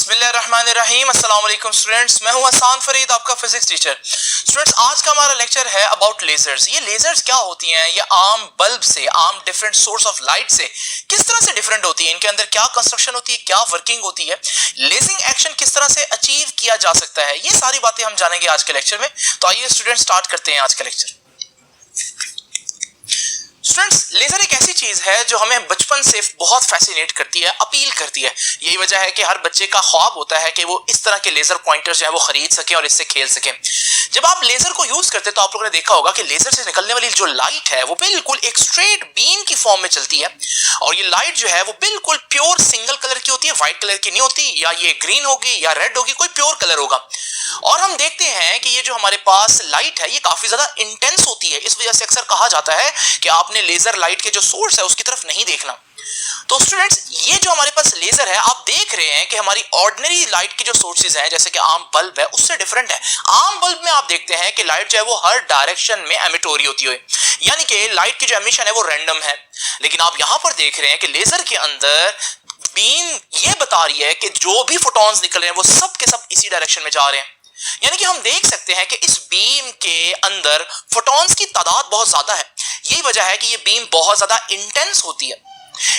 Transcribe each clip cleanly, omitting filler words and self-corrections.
बिस्मिल्लाहिर्रहमानिर्रहीम। अस्सलाम वालेकुम स्टूडेंट्स, मैं हूं हसन फरीद, आपका फिजिक्स टीचर। स्टूडेंट्स, आज का हमारा लेक्चर है अबाउट लेजर्स। ये लेजर्स क्या होती हैं? ये आम बल्ब से, आम डिफरेंट सोर्स ऑफ लाइट से किस तरह से डिफरेंट होती है, इनके अंदर क्या कंस्ट्रक्शन होती है, क्या वर्किंग होती है, लेजिंग एक्शन किस तरह से अचीव किया जा सकता है, ये सारी बातें हम जानेंगे आज के लेक्चर में। तो आइए स्टूडेंट स्टार्ट करते हैं आज का लेक्चर। स्टूडेंट्स, लेजर एक ऐसी चीज है जो हमें बचपन से बहुत फैसिनेट करती है, अपील करती है। यही वजह है कि हर बच्चे का ख्वाब होता है कि वो इस तरह के लेजर पॉइंटर्स जो है वो खरीद सकें और इससे खेल सकें। जब आप लेजर को यूज करते हैं तो आप लोगों ने देखा होगा कि लेजर से निकलने वाली जो लाइट है वो बिल्कुल एक स्ट्रेट बीम की फॉर्म में चलती है, और ये लाइट जो है वो बिल्कुल प्योर सिंगल कलर की होती है, व्हाइट कलर की नहीं होती, या ये ग्रीन होगी या रेड होगी, कोई प्योर कलर होगा। और हम देखते हैं कि ये जो हमारे पास लाइट है ये काफी ज्यादा इंटेंस होती है। इस वजह से अक्सर कहा जाता है कि आपने लेजर लाइट के जो सोर्स है उसकी तरफ नहीं देखना। तो स्टूडेंट्स, ये जो हमारे पास लेजर है, आप देख रहे हैं कि हमारी ऑर्डिनरी लाइट की जो सोर्सेज हैं जैसे कि आम बल्ब है उससे डिफरेंट है। आम बल्ब में आप देखते हैं कि लाइट जो है वो हर डायरेक्शन में एमिट हो रही होती है, यानी कि लाइट की जो एमिशन है वो रैंडम है। लेकिन आप यहां पर देख रहे हैं कि लेजर के अंदर बीम ये बता रही है कि जो भी फोटॉन्स निकल रहे हैं वो सब के सब इसी डायरेक्शन में जा रहे हैं। यानी कि हम देख सकते हैं कि इस बीम के अंदर फोटॉन्स की तादाद बहुत ज्यादा है। यही वजह है कि ये बीम बहुत ज्यादा इंटेंस होती है।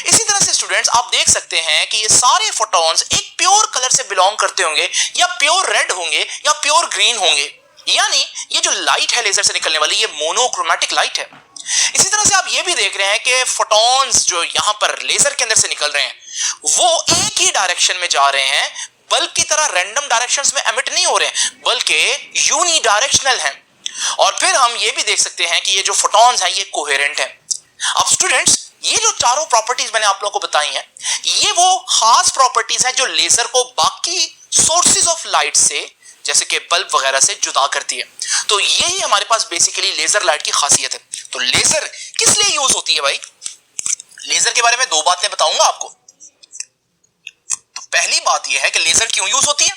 इसी तरह से स्टूडेंट्स, आप देख सकते हैं कि ये सारे फोटॉन्स एक प्योर कलर से बिलोंग करते होंगे, या प्योर रेड होंगे या प्योर ग्रीन होंगे। यानी ये जो लाइट है लेजर से निकलने वाली, ये मोनोक्रोमैटिक लाइट है। इसी तरह से आप ये भी देख रहे हैं कि फोटॉन्स जो यहां पर लेजर के अंदर से निकल रहे हैं वो एक ही डायरेक्शन में जा रहे हैं, बल्ब की तरह रैंडम डायरेक्शंस में एमिट नहीं हो रहे हैं, बल्कि यूनी डायरेक्शनल हैं। और फिर हम ये भी देख सकते हैं कि ये जो फोटॉन्स हैं ये कोहेरेंट हैं। अब स्टूडेंट्स, ये जो चारों प्रॉपर्टीज मैंने आप लोगों को बताई हैं, ये वो खास प्रॉपर्टीज हैं जो लेजर को बाकी सोर्सेज ऑफ लाइट से जैसे कि बल्ब वगैरह से जुदा करती है। तो यही हमारे पास बेसिकली लेजर लाइट की खासियत है। तो लेजर किस लिए यूज होती है भाई? लेजर के बारे में दो बातें बताऊंगा आपको। पहली बात यह है कि लेजर क्यों यूज होती है।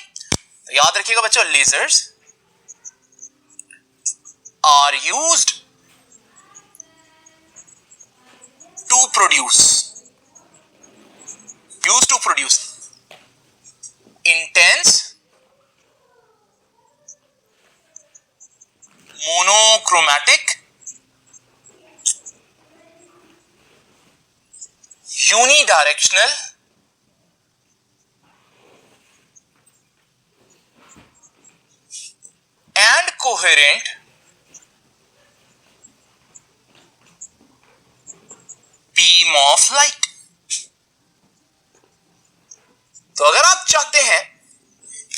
तो याद रखिएगा बच्चों, lasers are used to produce intense monochromatic unidirectional and coherent beam of light। तो अगर आप चाहते हैं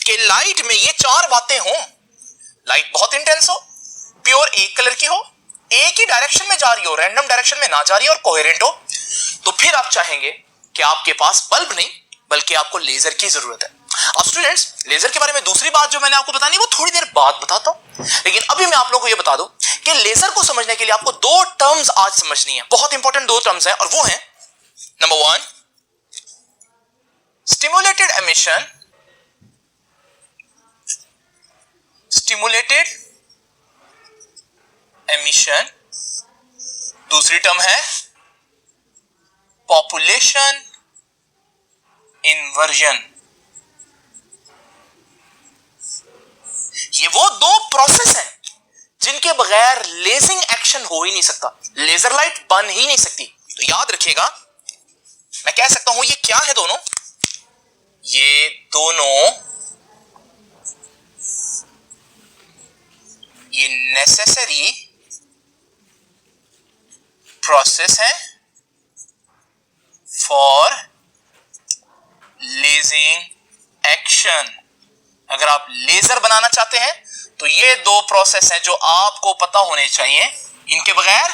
कि लाइट में ये चार बातें हों, लाइट बहुत इंटेंस हो, प्योर एक कलर की हो, एक ही डायरेक्शन में जा रही हो, रैंडम डायरेक्शन में ना जा रही हो, और कोहेरेंट हो, तो फिर आप चाहेंगे कि आपके पास बल्ब नहीं बल्कि आपको लेजर की जरूरत है। अब स्टूडेंट्स, लेजर के बारे में दूसरी बात जो मैंने आपको बतानी वो थोड़ी देर बाद बताता हूं, लेकिन अभी मैं आप लोगों को ये बता दूं कि लेजर को समझने के लिए आपको दो टर्म्स आज समझनी है, बहुत इंपॉर्टेंट दो टर्म्स हैं, और वो हैं नंबर 1 स्टिमुलेटेड एमिशन, दूसरी टर्म है पॉपुलेशन इन्वर्जन। ये वो दो प्रोसेस हैं जिनके बगैर लेजिंग एक्शन हो ही नहीं सकता, लेजर लाइट बन ही नहीं सकती। तो याद रखिएगा, मैं कह सकता हूं ये क्या है दोनों? ये दोनों ये नेसेसरी प्रोसेस है फॉर लेजिंग एक्शन। अगर आप लेजर बनाना चाहते हैं तो ये दो प्रोसेस हैं जो आपको पता होने चाहिए, इनके बगैर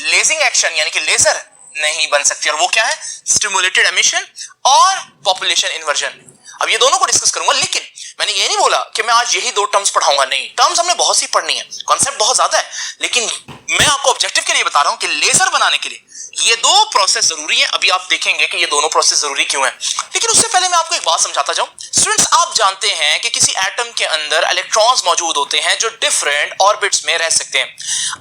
लेजिंग एक्शन यानी कि लेजर नहीं बन सकती। और वो क्या है? स्टिमुलेटेड एमिशन और पॉपुलेशन इन्वर्जन। अब ये दोनों को डिस्कस करूंगा, लेकिन मैंने ये नहीं बोला कि मैं आज यही दो टर्म्स पढ़ाऊंगा, नहीं, टर्म्स हमने बहुत सी पढ़नी है, कॉन्सेप्ट बहुत ज्यादा है, लेकिन मैं आपको ऑब्जेक्टिव के लिए बता रहा हूं कि लेजर बनाने के लिए ये दो प्रोसेस जरूरी है। अभी आप देखेंगे कि ये दोनों प्रोसेस जरूरी क्यों है, लेकिन उससे पहले मैं आपको एक बात समझाता जाऊं। स्टूडेंट्स, आप जानते हैं कि किसी एटम के अंदर इलेक्ट्रॉन्स मौजूद होते हैं जो डिफरेंट ऑर्बिट्स में रह सकते हैं।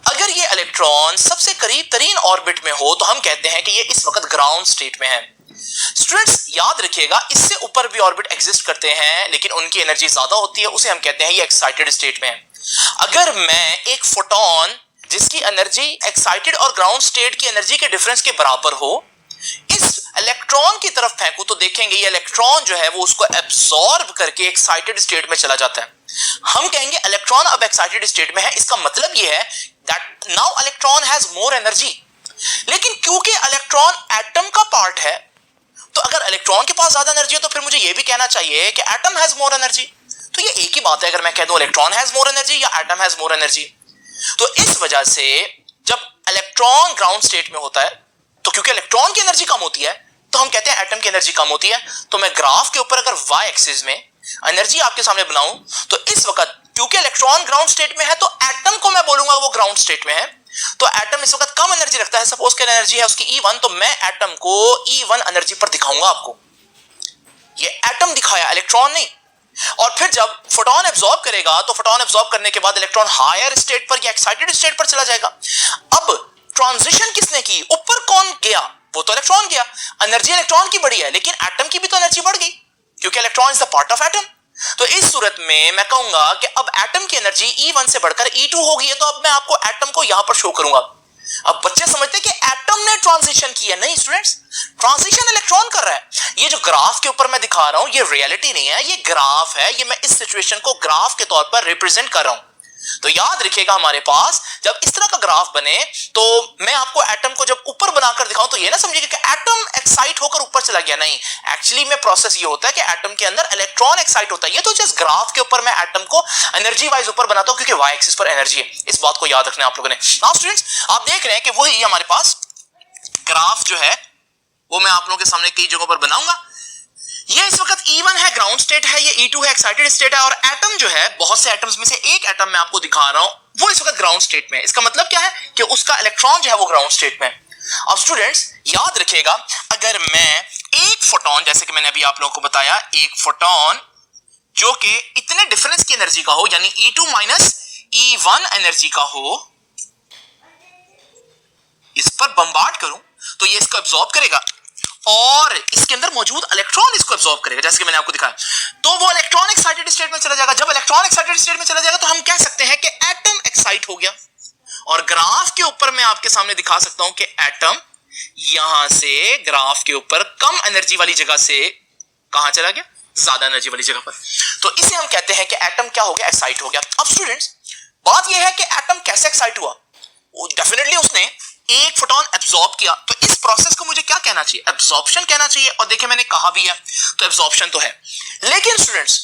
अगर ये इलेक्ट्रॉन सबसे करीब तरीन ऑर्बिट में हो तो हम कहते हैं कि ये इस वक्त ग्राउंड स्टेट में है। स्टूडेंट्स याद रखिएगा, इससे ऊपर भी ऑर्बिट एग्जिस्ट करते हैं लेकिन उनकी एनर्जी ज्यादा होती है, उसे हम कहते हैं ये एक्साइटेड स्टेट में है। अगर मैं एक फोटोन जिसकी एनर्जी एक्साइटेड और ग्राउंड स्टेट की एनर्जी के डिफरेंस के बराबर हो, इस इलेक्ट्रॉन की तरफ फेंकू तो देखेंगे ये इलेक्ट्रॉन जो है वो उसको एब्सॉर्ब करके एक्साइटेड स्टेट में चला जाता है। हम कहेंगे इलेक्ट्रॉन अब एक्साइटेड स्टेट में है, इसका मतलब ये है that now electron has more energy. लेकिन क्योंकि इलेक्ट्रॉन एटम का पार्ट है, तो अगर इलेक्ट्रॉन के पास ज्यादा एनर्जी हो तो फिर मुझे ये भी कहना चाहिए कि एटम हैज मोर एनर्जी। तो ये एक ही बात है अगर मैं कह दूं इलेक्ट्रॉन हैज मोर एनर्जी या एटम हैज मोर एनर्जी। तो इस वजह से जब इलेक्ट्रॉन ग्राउंड स्टेट में होता है तो क्योंकि इलेक्ट्रॉन की एनर्जी कम होती है तो हम कहते हैं एटम की एनर्जी कम होती है। तो मैं ग्राफ के ऊपर अगर वाई एक्सिस में एनर्जी आपके सामने बनाऊं तो इस वक्त क्योंकि इलेक्ट्रॉन ग्राउंड स्टेट में है तो एटम को मैं बोलूंगा वो ग्राउंड स्टेट में है, तो एटम इस वक्त कम एनर्जी रखता है। सपोज कि एनर्जी है उसकी E1, तो मैं एटम को E1 एनर्जी पर दिखाऊंगा आपको। ये एटम दिखाया, इलेक्ट्रॉन नहीं। और फिर जब फोटोन एब्जॉर्ब करेगा तो फोटोन एब्जॉर्ब करने के बाद इलेक्ट्रॉन हायर स्टेट पर या एक्साइटेड स्टेट पर चला जाएगा। अब ट्रांजिशन किसने की, ऊपर कौन गया, वो तो इलेक्ट्रॉन गया। एनर्जी इलेक्ट्रॉन की बढ़ी है लेकिन एटम की भी तो एनर्जी बढ़ गई क्योंकि electron is the part of atom. तो इस सूरत में मैं कहूंगा कि अब एटम की एनर्जी E1 से बढ़कर E2 हो गई है, तो अब मैं आपको एटम को यहां पर शो करूंगा। अब बच्चे समझते हैं कि एटम ने ट्रांजिशन किया, नहीं स्टूडेंट्स, ट्रांजिशन इलेक्ट्रॉन कर रहा है। ये जो ग्राफ के ऊपर मैं दिखा रहा हूं ये रियलिटी नहीं है, ये ग्राफ है, ये मैं इस सिचुएशन को ग्राफ के तौर पर रिप्रेजेंट कर रहा हूं। तो याद रखिएगा हमारे पास जब इस तरह का ग्राफ बने तो मैं आपको एटम को जब ऊपर बनाकर दिखाऊं तो ये ना समझिएगा कि एटम एक्साइट होकर ऊपर चला गया, नहीं। एक्चुअली में प्रोसेस ये होता है कि एटम के अंदर इलेक्ट्रॉन एक्साइट होता है। ये तो जस्ट ग्राफ के ऊपर मैं एटम को एनर्जी वाइज ऊपर बनाता हूं क्योंकि वाई एक्सिस पर एनर्जी है। इस बात को याद रखना आप लोगों ने। नाउ स्टूडेंट्स आप देख रहे हैं कि वही हमारे पास ग्राफ जो है वो मैं आप लोगों के सामने कई जगहों पर बनाऊंगा। ये इस वक्त E1 है, ग्राउंड स्टेट है, ये E2 है, एक्साइटेड स्टेट है, और एटम जो है बहुत से एटम्स में से एक एटम मैं आपको दिखा रहा हूं वो इस वक्त ग्राउंड स्टेट में है। इसका मतलब क्या है कि उसका इलेक्ट्रॉन जो है वो ग्राउंड स्टेट में है। अब स्टूडेंट्स याद रखिएगा अगर मैं एक फोटोन, जैसे कि मैंने अभी आप लोगों को बताया, एक फोटोन जो कि इतने डिफरेंस की एनर्जी का हो यानी E2 माइनस E1 एनर्जी का हो, इस पर बम्बार्ड करूं तो ये इसको एब्जॉर्ब करेगा और इसके अंदर मौजूद इलेक्ट्रॉन इसको एब्जॉर्ब करेगा, जैसे कि मैंने आपको दिखाया। तो वो इलेक्ट्रॉन एक्साइटेड स्टेट में चला जाएगा। जब इलेक्ट्रॉन एक्साइटेड स्टेट में चला जाएगा तो हम कह सकते हैं कि एटम एक्साइट हो गया। और ग्राफ के ऊपर मैं आपके सामने दिखा सकता हूं कि एटम यहां से ग्राफ के ऊपर कम एनर्जी वाली जगह से कहां चला गया, ज्यादा एनर्जी वाली जगह पर। तो इसे हम कहते हैं कि एटम क्या हो गया, एक्साइट हो गया। अब स्टूडेंट्स बात यह है कि एटम कैसे एक्साइट हुआ। डेफिनेटली उसने एक फोटोन एब्जॉर्ब किया, तो इस प्रोसेस को मुझे क्या कहना चाहिए, एब्जॉर्प्शन कहना चाहिए। और देखिए मैंने कहा भी है तो एब्जॉर्प्शन तो है, लेकिन स्टूडेंट्स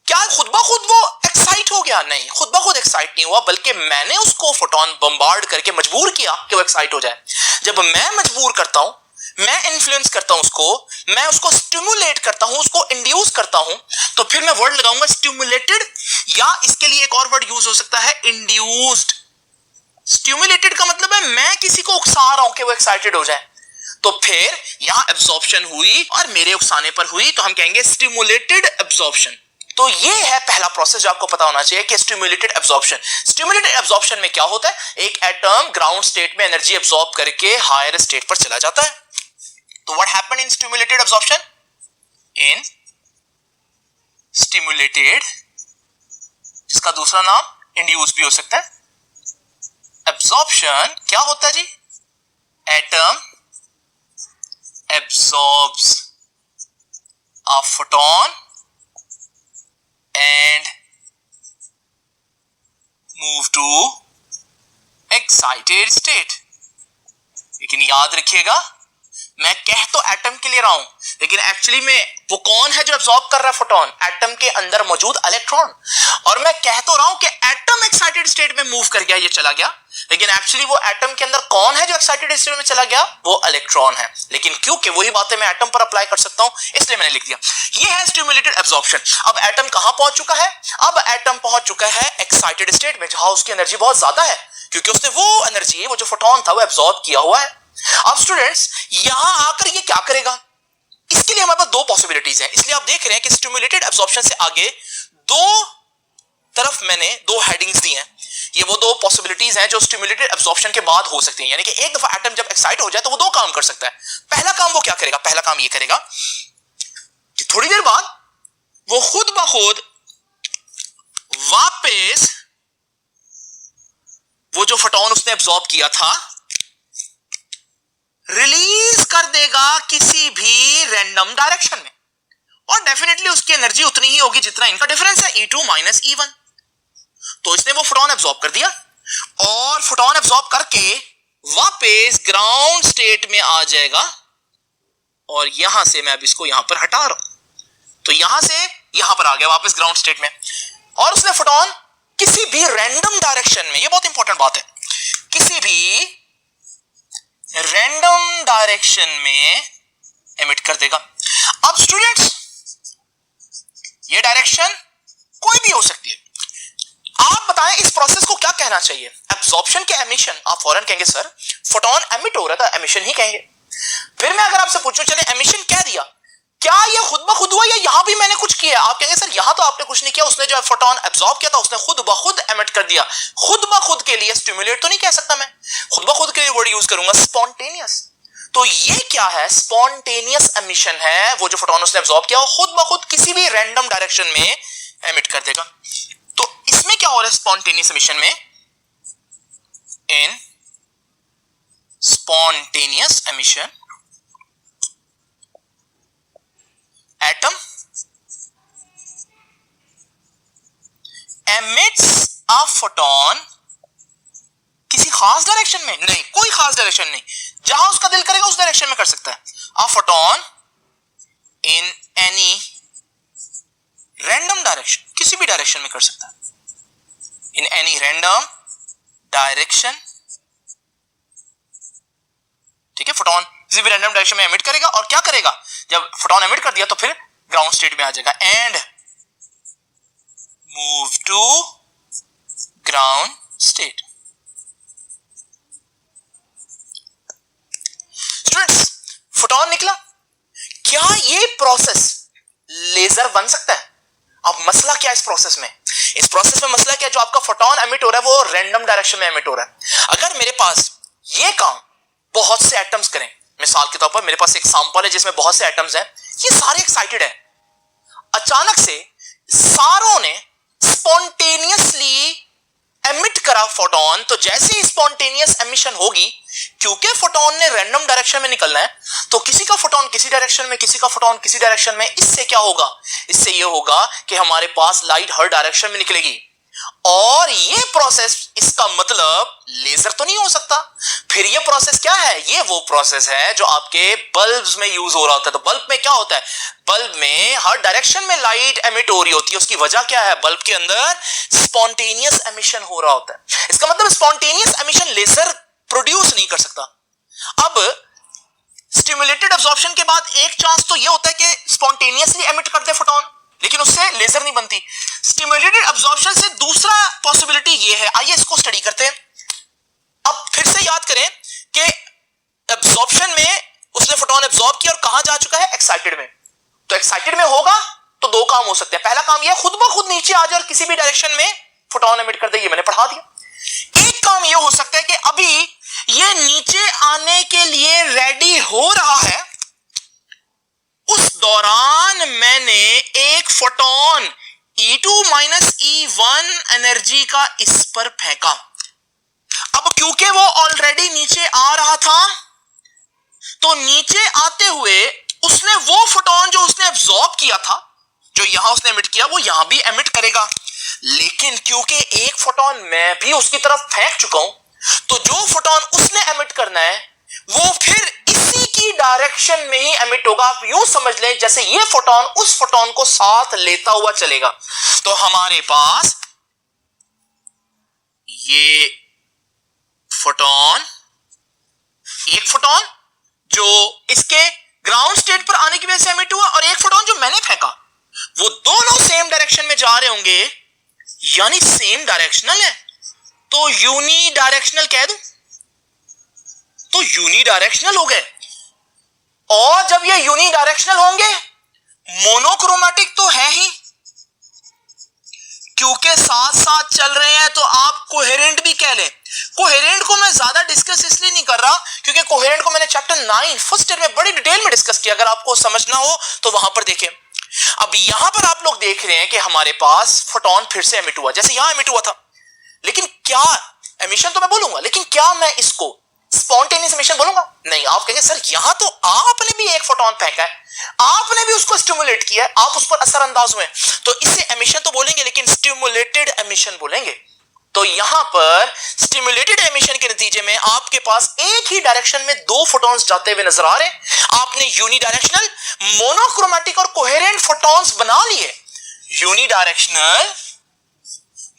क्या खुद ब खुद वो एक्साइट हो गया, नहीं, खुद ब खुद एक्साइट नहीं हुआ, बल्कि मैंने उसको फोटोन बम्बार्ड करके मजबूर किया कि वो एक्साइट हो जाए। जब मैं मजबूर करता हूं, मैं इन्फ्लुएंस करता हूं उसको, मैं उसको स्टिमुलेट करता हूं, उसको इंड्यूस करता हूं, तो फिर मैं वर्ड लगाऊंगा स्टिमुलेटेड, या इसके लिए एक और वर्ड यूज हो सकता है इंड्यूस्ड। स्टिमुलेटेड का मतलब है मैं किसी को उकसा रहा हूं कि वो एक्साइटेड हो जाए, तो फिर यहां एब्जॉर्प्शन हुई और मेरे उकसाने पर हुई, तो हम कहेंगे स्टिमुलेटेड एब्जॉर्प्शन। तो ये है पहला प्रोसेस जो आपको पता होना चाहिए कि स्टिमुलेटेड एब्जॉर्प्शन। स्टिमुलेटेड एब्जॉर्प्शन में क्या होता है, एक एटम ग्राउंड स्टेट में एनर्जी एब्जॉर्ब करके हायर स्टेट पर चला जाता है। तो what happened in stimulated absorption, in stimulated, जिसका दूसरा नाम इंड्यूस भी हो सकता है, एब्जॉर्प्शन क्या होता है जी, atom absorbs a photon and move to excited state. लेकिन याद रखिएगा मैं कह तो एटम के लिए रहा हूं, लेकिन एक्चुअली में वो कौन है जो एब्जॉर्ब कर रहा है फोटोन, एटम के अंदर मौजूद इलेक्ट्रॉन। और मैं कह तो रहा हूं कि एटम एक्साइटेड स्टेट में मूव कर गया, ये चला गया, लेकिन एक्चुअली वो एटम के अंदर कौन है जो एक्साइटेड स्टेट में चला गया, वो इलेक्ट्रॉन है। लेकिन क्योंकि वही बातें मैं एटम पर अप्लाई कर सकता हूं इसलिए मैंने लिख दिया। ये है स्टिमुलेटेड एब्जॉर्प्शन। अब एटम कहां पहुंच चुका है, अब एटम पहुंच चुका है एक्साइटेड स्टेट में, जहां उसकी एनर्जी बहुत ज्यादा है क्योंकि उसने वो एनर्जी, वो जो फोटोन था, वो एब्जॉर्ब किया हुआ है। अब स्टूडेंट्स यहां आकर ये क्या करेगा, इसके लिए हमारे पास दो पॉसिबिलिटीज हैं। इसलिए आप देख रहे हैं कि स्टिमुलेटेड एब्जॉर्प्शन से आगे दो तरफ मैंने दो हेडिंग्स दी हैं ये वो दो पॉसिबिलिटीज हैं जो स्टिमुलेटेड एब्जॉर्प्शन के बाद हो सकती हैं, यानी कि एक दफा एटम जब एक्साइट हो जाए तो वो दो काम कर सकता है। पहला काम वो क्या करेगा, पहला काम ये करेगा कि थोड़ी देर बाद वो खुद ब खुद वापस वो जो फोटोन उसने एब्जॉर्ब किया था रिलीज कर देगा किसी भी रैंडम डायरेक्शन में, और डेफिनेटली उसकी एनर्जी उतनी ही होगी जितना इनका डिफरेंस है, E2 माइनस E1। तो इसने वो फोटोन एब्जॉर्ब कर दिया और फोटोन एब्जॉर्ब करके वापस ग्राउंड स्टेट में आ जाएगा, और यहां से मैं अब इसको यहां पर हटा रहा हूं, तो यहां से यहां पर आ गया वापस ग्राउंड स्टेट में। और उसने फोटोन किसी भी रैंडम डायरेक्शन में, ये बहुत इंपॉर्टेंट बात है, किसी भी रैंडम डायरेक्शन में एमिट कर देगा। अब स्टूडेंट्स ये डायरेक्शन कोई भी हो सकती है, आप बताएं इस प्रोसेस को क्या कहना चाहिए, एब्जॉर्प्शन के एमिशन? आप फौरन कहेंगे सर फोटोन एमिट हो रहा था, एमिशन ही कहेंगे। फिर मैं अगर आपसे पूछूं चले एमिशन कह दिया, क्या ये खुद ब खुद हुआ या यहां भी मैंने कुछ किया? आप कहेंगे सर यहां तो आपने कुछ नहीं किया, उसने जो फोटोन एब्जॉर्ब किया था उसने खुद ब खुद एमिट कर दिया। खुद ब खुद के लिए स्टिमुलेट तो नहीं कह सकता मैं, खुद ब खुद के लिए वर्ड यूज करूंगा स्पॉन्टेनियस। तो ये क्या है, स्पॉन्टेनियस एमिशन है, वो जो फोटोन उसने एब्जॉर्ब किया वो खुद ब खुद किसी भी रैंडम डायरेक्शन में एमिट कर देगा। तो इसमें क्या हो रहा है स्पॉन्टेनियस एमिशन में, in spontaneous emission atom emits a photon किसी खास डायरेक्शन में, नहीं कोई खास डायरेक्शन नहीं, जहां उसका दिल करेगा उस डायरेक्शन में कर सकता है। a photon in any random direction, किसी भी डायरेक्शन में कर सकता है, in any random direction, ठीक है। फोटोन किसी भी रैंडम डायरेक्शन में एमिट करेगा और क्या करेगा, जब फोटोन एमिट कर दिया तो फिर ग्राउंड स्टेट में आ जाएगा and move to ground state. Students photon निकला, क्या ये प्रोसेस लेजर बन सकता है? अब मसला क्या है इस प्रोसेस में, इस प्रोसेस में मसला क्या है, जो आपका फोटोन एमिट हो रहा है वो रैंडम डायरेक्शन में एमिट हो रहा है। अगर मेरे पास ये काम बहुत से एटम्स करें, मिसाल के तौर पर मेरे पास एक सैंपल है जिसमें बहुत से एटम्स हैं, ये सारे एक्साइटेड हैं, अचानक से सारों ने स्पॉन्टेनियसली एमिट करा फोटोन, तो जैसे ही स्पॉन्टेनियस एमिशन होगी, क्योंकि फोटोन ने रैंडम डायरेक्शन में निकलना है, तो किसी का फोटोन किसी डायरेक्शन में, किसी का फोटोन किसी डायरेक्शन में, इससे क्या होगा, इससे ये होगा कि हमारे पास लाइट हर डायरेक्शन में निकलेगी। और ये प्रोसेस, इसका मतलब लेजर तो नहीं हो सकता, फिर ये प्रोसेस क्या है, ये वो प्रोसेस है जो आपके बल्ब्स में यूज हो रहा होता है। तो बल्ब में क्या होता है, बल्ब में हर डायरेक्शन में लाइट एमिट हो रही होती है, उसकी वजह क्या है, बल्ब के अंदर स्पॉन्टेनियस एमिशन हो रहा होता है। इसका मतलब स्पॉन्टेनियस एमिशन लेजर प्रोड्यूस नहीं कर सकता। अब स्टिमुलेटेड एब्जॉर्प्शन के बाद एक चांस तो ये होता है कि स्पॉन्टेनियसली एमिट कर दे फोटोन, लेकिन उससे लेजर नहीं बनती। स्टिमुलेटेड एब्जॉर्प्शन से दूसरा पॉसिबिलिटी ये है, आइए इसको स्टडी करते हैं। अब फिर से याद करें कि एब्जॉर्प्शन में उसने फोटोन एब्जॉर्ब किया और कहां जा चुका है, एक्साइटेड में। तो एक्साइटेड में होगा तो दो काम हो सकते हैं, पहला काम यह खुद ब खुद नीचे आ जाए और किसी भी डायरेक्शन में फोटोन एमिट कर दे, ये मैंने पढ़ा दिया। एक काम यह हो सकता है कि अभी ये नीचे आने के लिए रेडी हो रहा है, उस दौरान मैंने एक photon E2 minus E1 energy का इस पर फेंका। अब क्योंकि वो ऑलरेडी नीचे आ रहा था, तो नीचे आते हुए उसने वो फोटोन जो उसने एब्जॉर्ब किया था, जो यहां उसने एमिट किया, वो यहां भी एमिट करेगा। लेकिन क्योंकि एक फोटोन मैं भी उसकी तरफ फेंक चुका हूं, तो जो फोटोन उसने एमिट करना है वो फिर इसी की डायरेक्शन में ही एमिट होगा। आप यूं समझ लें जैसे ये फोटोन उस फोटोन को साथ लेता हुआ चलेगा। तो हमारे पास ये फोटोन, एक फोटोन जो इसके ग्राउंड स्टेट पर आने की वजह से एमिट हुआ, और एक फोटोन जो मैंने फेंका, वो दोनों सेम डायरेक्शन में जा रहे होंगे, यानी सेम डायरेक्शनल है। तो यूनी डायरेक्शनल कह दूं, तो यूनी डायरेक्शनल हो गए। और जब ये यूनी डायरेक्शनल होंगे, मोनोक्रोमेटिक तो है ही, फ्लो के साथ साथ चल रहे हैं तो आप कोहेरेंट भी कह लें। कोहेरेंट को मैं ज्यादा डिस्कस इसलिए नहीं कर रहा क्योंकि कोहेरेंट को मैंने चैप्टर 9 फर्स्ट ईयर में बड़ी डिटेल में डिस्कस किया, अगर आपको समझना हो तो वहां पर देखें। अब यहां पर आप लोग देख रहे हैं कि हमारे पास फोटोन फिर से एमिट हुआ, जैसे यहां एमिट हुआ था, लेकिन क्या एमिशन तो मैं बोलूंगा, लेकिन क्या मैं इसको स्पॉन्टेनियस एमिशन बोलूंगा? नहीं। आप कहेंगे सर यहां तो आपने भी एक फोटोन फेंका है, आपने भी उसको स्टिमुलेट किया है, आप उस पर असरअंदाज हुए, तो इसे एमिशन तो बोलेंगे लेकिन स्टिमुलेटेड एमिशन बोलेंगे। तो यहां पर स्टिमुलेटेड एमिशन के नतीजे में आपके पास एक ही डायरेक्शन में दो फोटॉन्स जाते हुए नजर आ रहे हैं। आपने यूनिडायरेक्शनल, मोनोक्रोमैटिक और कोहेरेंट फोटॉन्स बना लिए। यूनिडायरेक्शनल,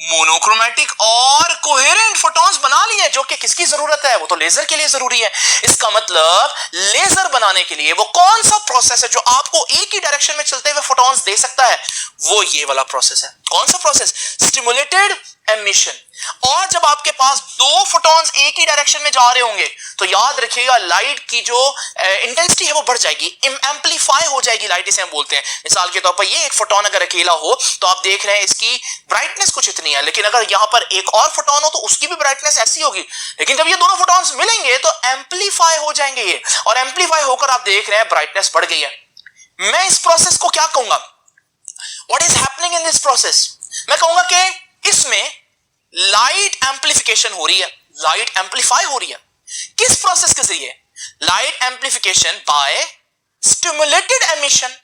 मोनोक्रोमैटिक और कोहेरेंट फोटॉन्स बना लिए, जो कि किसकी जरूरत है? वो तो लेजर के लिए जरूरी है। इसका मतलब लेजर बनाने के लिए वो कौन सा प्रोसेस है जो आपको एक ही डायरेक्शन में चलते हुए फोटॉन्स दे सकता है? वो ये वाला प्रोसेस है। कौन सा प्रोसेस? Stimulated emission. और जब आपके पास दो फोटॉन्स एक ही डायरेक्शन में जा रहे होंगे तो याद रखिएगा लाइट की जो इंटेंसिटी है वो बढ़ जाएगी, एम्पलीफाई हो जाएगी लाइट, इसे हम बोलते हैं। मिसाल के तौर पर ये एक फोटॉन अगर अकेला हो तो आप देख रहे हैं इसकी ब्राइटनेस कुछ इतनी है, लेकिन अगर यहां पर एक और फोटॉन हो तो उसकी भी ब्राइटनेस ऐसी होगी, लेकिन जब ये दोनों फोटॉन्स मिलेंगे तो एम्पलीफाई हो जाएंगे ये, और एम्पलीफाई होकर आप देख रहे हैं ब्राइटनेस बढ़ गई है। मैं इस प्रोसेस को क्या कहूंगा? What is happening in this process? मैं कहूंगा कि इसमें लाइट एम्पलीफिकेशन हो रही है, लाइट एम्पलीफाई हो रही है। किस प्रोसेस के जरिए? Light amplification by stimulated emission.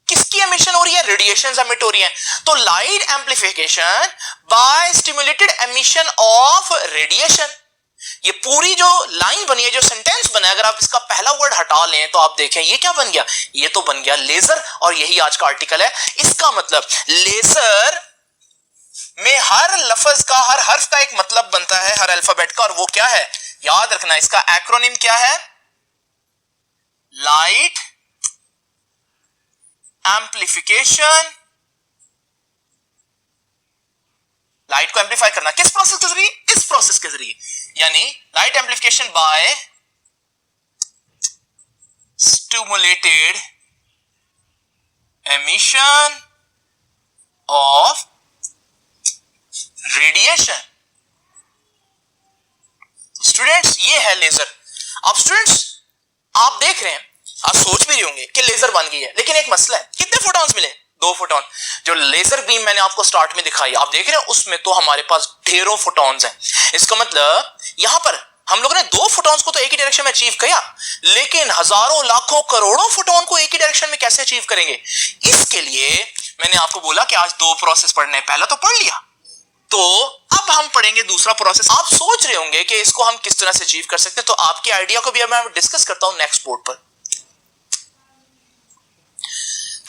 किसकी एमिशन हो रही है? रेडिएशंस एमिट हो रही हैं। तो light amplification by stimulated emission of radiation. ये पूरी जो लाइन बनी है, जो सेंटेंस बना है, अगर आप इसका पहला वर्ड हटा लें तो आप देखें ये क्या बन गया? ये तो बन गया लेजर, और यही आज का आर्टिकल है। इसका मतलब लेजर में हर लफ्ज का, हर हर्फ का एक मतलब बनता है, हर अल्फाबेट का, और वो क्या है? याद रखना, इसका एक्रोनिम क्या है? Light amplification. लाइट को एम्पलीफाई करना किस प्रोसेस के जरिए? इस प्रोसेस के जरिए, यानी light amplification by stimulated emission of radiation. Students ये है लेजर। अब स्टूडेंट्स आप देख रहे हैं, आप सोच भी रहे होंगे कि लेजर बन गई है, लेकिन एक मसला है, कितने फोटॉन्स मिले? दो फोटॉन। जो लेजर बीम मैंने आपको स्टार्ट में दिखाई, आप देख रहे हैं उसमें तो हमारे पास ढेरों फोटॉन्स हैं। इसका मतलब यहां पर हम लोगों ने दो फोटॉन्स को तो एक ही डायरेक्शन में अचीव किया, लेकिन हजारों, लाखों, करोड़ों फोटॉन को एक ही डायरेक्शन में कैसे अचीव करेंगे? इसके लिए मैंने आपको बोला कि आज दो प्रोसेस पढ़ने, पहला तो पढ़ लिया, तो अब हम पढ़ेंगे दूसरा प्रोसेस। आप सोच रहे होंगे कि इसको हम किस तरह से अचीव कर सकते हैं, तो आपके आइडिया को भी अब मैं डिस्कस करता हूं नेक्स्ट बोर्ड पर।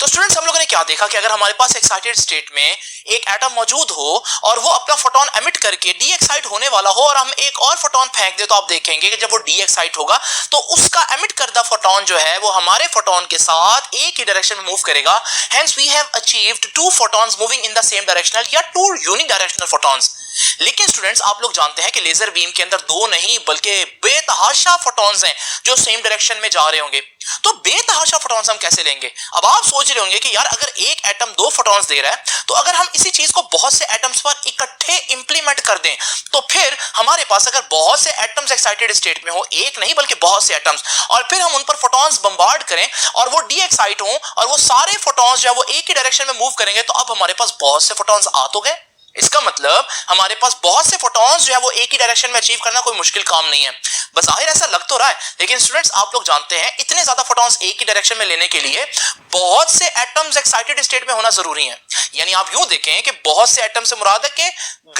तो स्टूडेंट्स हम लोगों ने क्या देखा कि अगर हमारे पास एक्साइटेड स्टेट में एक एटम मौजूद हो और वो अपना फोटॉन एमिट करके डी एक्साइट होने वाला हो, और हम एक और फोटॉन फेंक दे, तो आप देखेंगे कि जब वो डी एक्साइट होगा तो उसका एमिट करदा फोटॉन जो है वो हमारे फोटॉन के साथ एक ही डायरेक्शन में मूव करेगा। Hence we have achieved two photons moving in the same directional, या टू यूनिडायरेक्शनल फोटॉन्स। लेकिन स्टूडेंट्स आप लोग जानते हैं कि लेजर बीम के अंदर दो नहीं बल्कि बेतहाशा फोटॉन्स हैं जो सेम डायरेक्शन में जा रहे होंगे। तो बेतहाशा फोटॉन्स हम कैसे लेंगे? अब आप सोच रहे होंगे कि यार अगर एक एटम दो फोटॉन्स दे रहा है, तो अगर हम इसी चीज को बहुत से एटम्स पर इकट्ठे इंप्लीमेंट कर दें, तो फिर हमारे पास अगर बहुत से एटम्स एक्साइटेड स्टेट में हो, एक नहीं बल्कि बहुत से एटम्स, और फिर हम उन पर फोटॉन्स बम्बार्ड करें और वो डी एक्साइट हो और वो सारे फोटॉन्स जो है वो एक ही डायरेक्शन में मूव करेंगे, तो अब हमारे पास बहुत से फोटॉन्स आ तो गए। इसका मतलब हमारे पास बहुत से फोटॉन्स जो है वो एक ही डायरेक्शन में अचीव करना कोई मुश्किल काम नहीं है। बस जाहिर ऐसा लग तो रहा है, लेकिन स्टूडेंट्स आप लोग जानते हैं इतने ज्यादा फोटॉन्स एक ही डायरेक्शन में लेने के लिए बहुत से एटम्स एक्साइटेड स्टेट में होना जरूरी है। यानी आप यूं देखें कि बहुत से एटम से मुराद है कि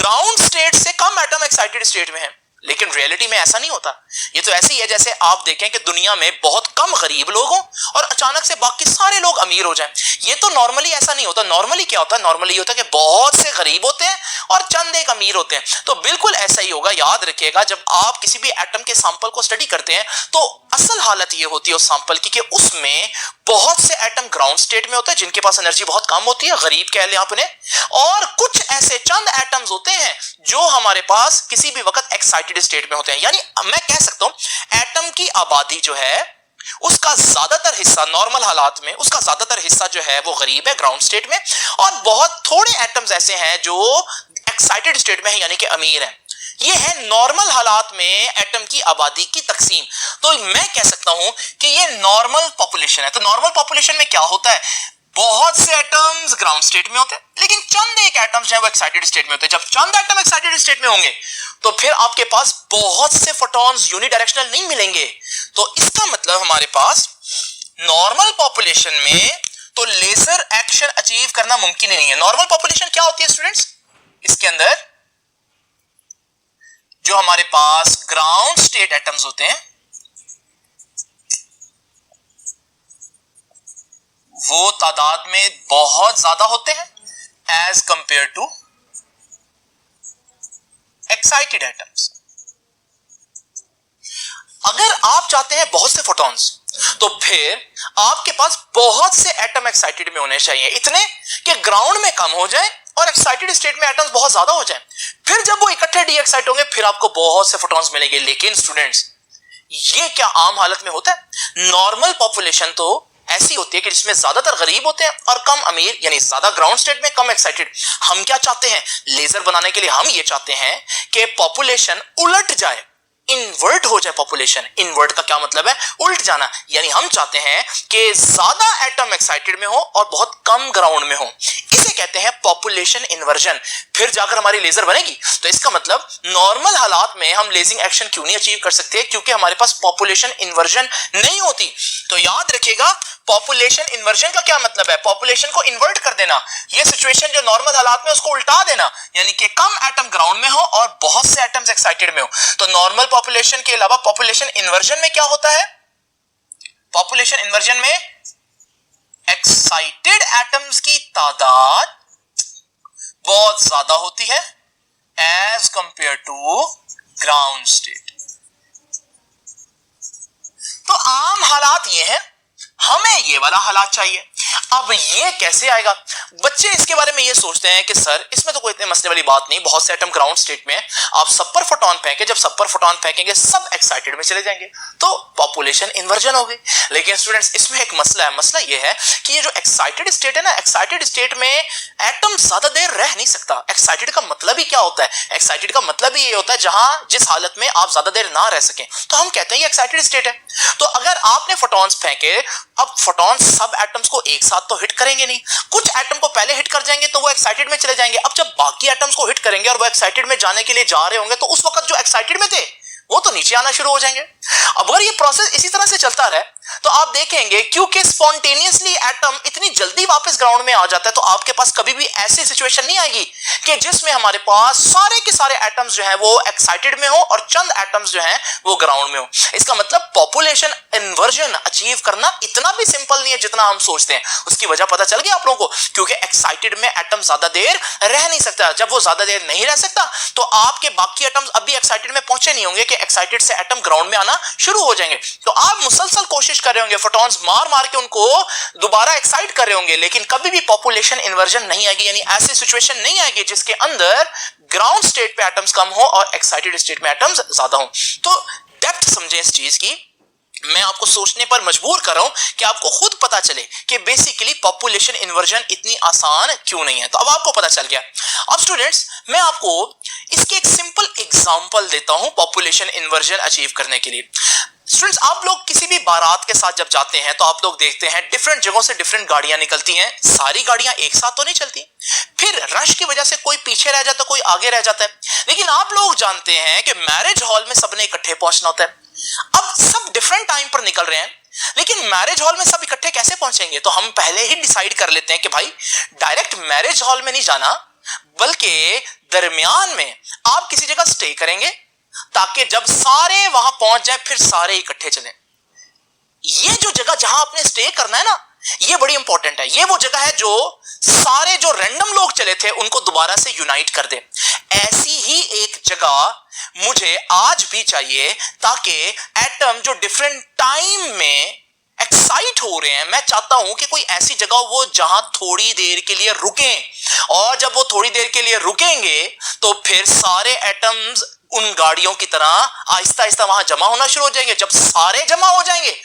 ग्राउंड स्टेट से कम एटम एक्साइटेड स्टेट में है, लेकिन रियलिटी में ऐसा नहीं होता। ये तो ऐसे ही है जैसे आप देखें कि दुनिया में बहुत कम गरीब लोग हों और अचानक से बाकी सारे लोग अमीर हो जाएं। ये तो नॉर्मली ऐसा नहीं होता। नॉर्मली क्या होता है? नॉर्मली ये होता है कि बहुत से गरीब होते हैं और चंद एक अमीर होते हैं। तो बिल्कुल ऐसा ही होगा। याद रखिएगा, जब आप किसी भी एटम के सैंपल को स्टडी करते हैं तो असल हालत ये होती है उस सैंपल की कि उसमें बहुत से एटम ग्राउंड स्टेट में होते हैं जिनके पास एनर्जी बहुत कम होती है, गरीब कह लें आपने, और कुछ ऐसे चंद एटम्स होते हैं जो हमारे पास किसी भी वक्त एक्साइटेड स्टेट में होते हैं। यानी मैं कह सकता हूं एटम की आबादी जो है उसका ज्यादातर हिस्सा नॉर्मल हालात में, उसका ज्यादातर हिस्सा जो है वो गरीब है ग्राउंड स्टेट में, और बहुत थोड़े एटम्स ऐसे हैं जो एक्साइटेड स्टेट में है यानी कि अमीर है। ये है नॉर्मल हालात में एटम की आबादी की तकसीम। तो मैं कह सकता हूं कि ये नॉर्मल पॉपुलेशन है। तो नॉर्मल पॉपुलेशन में क्या होता है, बहुत से एटम्स ग्राउंड स्टेट में होते हैं, लेकिन चंद एक एटम्स जो है वो एक्साइटेड स्टेट में होते हैं। जब चंद एटम एक्साइटेड स्टेट में होंगे तो फिर आपके पास बहुत से फोटॉन्स यूनिडायरेक्शनल नहीं मिलेंगे। तो इसका मतलब हमारे पास नॉर्मल पॉपुलेशन में तो लेजर एक्शन अचीव करना मुमकिन ही नहीं है। नॉर्मल पॉपुलेशन क्या होती है स्टूडेंट्स, इसके अंदर जो हमारे पास ग्राउंड स्टेट एटम्स होते हैं वो तादाद में बहुत ज्यादा होते हैं as compare to excited atoms. अगर आप चाहते हैं बहुत से फोटॉन्स तो फिर आपके पास बहुत से एटम एक्साइटेड में होने चाहिए, इतने कि ग्राउंड में कम हो जाए और एक्साइटेड स्टेट में एटम्स बहुत ज्यादा हो जाए। फिर जब वो इकट्ठे डी एक्साइट होंगे फिर आपको बहुत से फोटॉन्स मिलेंगे। लेकिन स्टूडेंट्स ये क्या आम हालत में होता है? नॉर्मल पॉपुलेशन तो ऐसी होती है कि जिसमें ज्यादातर गरीब होते हैं और कम अमीर, यानी ज्यादा ग्राउंड स्टेट में कम एक्साइटेड। हम क्या चाहते हैं लेजर बनाने के लिए? हम ये चाहते हैं कि पॉपुलेशन उलट जाए, इन्वर्ट हो जाए पॉपुलेशन। इन्वर्ट का क्या मतलब है? उल्ट जाना। यानी हम चाहते हैं कि ज्यादा एटम एक्साइटेड में हो और बहुत कम ग्राउंड में हो। इसे कहते हैं पॉपुलेशन इन्वर्जन। फिर जाकर हमारी लेजर बनेगी। तो इसका मतलब नॉर्मल हालात में हम लेजिंग एक्शन क्यों नहीं अचीव कर सकते? क्योंकि हमारे पास पॉपुलेशन इन्वर्जन नहीं होती। तो याद रखिएगा पॉपुलेशन इन्वर्जन का क्या मतलब है? पॉपुलेशन को इन्वर्ट कर देना। ये सिचुएशन जो नॉर्मल हालात में उसको उल्टा देना, यानी कि कम एटम ग्राउंड में हो और बहुत से एटम्स एक्साइटेड में हो। तो नॉर्मल पॉपुलेशन के अलावा पॉपुलेशन इन्वर्जन में क्या होता है? पॉपुलेशन इन्वर्जन में एक्साइटेड एटम्स की तादाद बहुत ज्यादा होती है as compare to ground state. तो आम हालात ये है, हमें ये वाला हालात चाहिए। अब ये कैसे आएगा? बच्चे इसके बारे में ये सोचते हैं कि सर इसमें तो कोई इतने मसले वाली बात नहीं, बहुत से एटम ग्राउंड स्टेट में है, आप सब पर फोटॉन फेंके, जब सब पर फोटॉन फेंकेंगे सब एक्साइटेड में चले जाएंगे तो पॉपुलेशन इन्वर्जन हो गई। लेकिन स्टूडेंट्स इसमें एक मसला है। मसला ये है कि ये जो एक्साइटेड स्टेट है ना, एक्साइटेड स्टेट में एटम ज्यादा देर रह नहीं सकता। एक्साइटेड का मतलब ही क्या होता है? एक्साइटेड का मतलब ही ये होता है जहां जिस हालत में आप ज्यादा देर ना रह सकें, तो हम कहते हैं ये एक्साइटेड स्टेट है। तो अगर आपने फोटॉन्स फेंके, अब फोटॉन्स सब एटम्स को एक साथ तो हिट करेंगे नहीं, कुछ एटम को पहले हिट कर जाएंगे तो वो एक्साइटेड में चले जाएंगे। अब जब बाकी एटम्स को हिट करेंगे और वो एक्साइटेड में जाने के लिए जा रहे होंगे तो उस वक्त जो एक्साइटेड में थे वो तो नीचे आना शुरू हो जाएंगे। अब अगर ये प्रोसेस इसी तरह से चलता रहे तो आप देखेंगे क्योंकि स्पॉन्टेनियसली एटम इतनी जल्दी वापस ग्राउंड में आ जाता है तो आपके पास कभी भी ऐसी सिचुएशन नहीं आएगी कि जिसमें हमारे पास सारे के सारे एटम्स जो हैं वो एक्साइटेड में हो और चंद एटम्स जो हैं वो ग्राउंड में हो। इसका मतलब पॉपुलेशन इन्वर्जन अचीव करना इतना भी सिंपल नहीं है जितना हम सोचते हैं। उसकी वजह पता चल गई आप लोगों को, क्योंकि एक्साइटेड में एटम ज्यादा देर रह नहीं सकता। जब वो ज्यादा देर नहीं रह सकता तो आपके बाकी एटम्स अभी एक्साइटेड में पहुंचे नहीं होंगे कि एक्साइटेड से एटम ग्राउंड में आना शुरू हो जाएंगे। तो आप मुसलसल कोशिश कर रहे होंगे, फोटॉन्स मार मार के उनको दोबारा एक्साइट कर रहे होंगे, लेकिन कभी भी पॉपुलेशन इन्वर्जन नहीं आएगी। यानी ऐसी सिचुएशन नहीं आएगी जिसके अंदर ग्राउंड स्टेट पे एटम्स कम हो और एक्साइटेड स्टेट में एटम्स ज्यादा हो। तो डेप्थ समझें इस चीज की। मैं आपको सोचने पर मजबूर कर रहा हूं कि आपको खुद पता चले कि बेसिकली पॉपुलेशन इन्वर्जन इतनी आसान क्यों नहीं है। तो अब आपको पता चल गया। अब स्टूडेंट्स मैं आपको इसके एक सिंपल एग्जांपल देता हूं पॉपुलेशन इन्वर्जन अचीव करने के लिए। स्टूडेंट्स आप लोग किसी भी बारात के साथ जब जाते हैं तो आप लोग देखते हैं डिफरेंट जगहों से डिफरेंट गाड़ियां निकलती हैं। सारी गाड़ियां एक साथ तो नहीं चलती, फिर रश की वजह से कोई पीछे रह जाता है, कोई आगे रह जाता है। लेकिन आप लोग जानते हैं कि मैरिज हॉल में सबने इकट्ठे पहुंचना होता है। अब सब डिफरेंट टाइम पर निकल रहे हैं, लेकिन मैरिज हॉल में सब इकट्ठे कैसे पहुंचेंगे? तो हम पहले ही डिसाइड कर लेते हैं कि भाई डायरेक्ट मैरिज हॉल में नहीं जाना, बल्कि दरमियान में आप किसी जगह स्टे करेंगे ताकि जब सारे वहां पहुंच जाए फिर सारे इकट्ठे चलें। ये जो जगह जहां आपने स्टे करना है ना, ये बड़ी इंपॉर्टेंट है। ये वो जगह है जो सारे जो रैंडम लोग चले थे उनको दोबारा से यूनाइट कर दे। ऐसी ही एक जगह मुझे आज भी चाहिए ताकि एटम जो डिफरेंट टाइम में एक्साइट हो रहे हैं, मैं चाहता हूं कि कोई ऐसी जगह वो जहां थोड़ी देर के लिए रुकें, और जब वो थोड़ी देर के लिए रुकेंगे तो फिर सारे एटम्स उन गाड़ियों की तरह आहिस्ता आहिस्ता वहां जमा होना शुरू हो जाएंगे। जब सारे जमा हो जाएंगे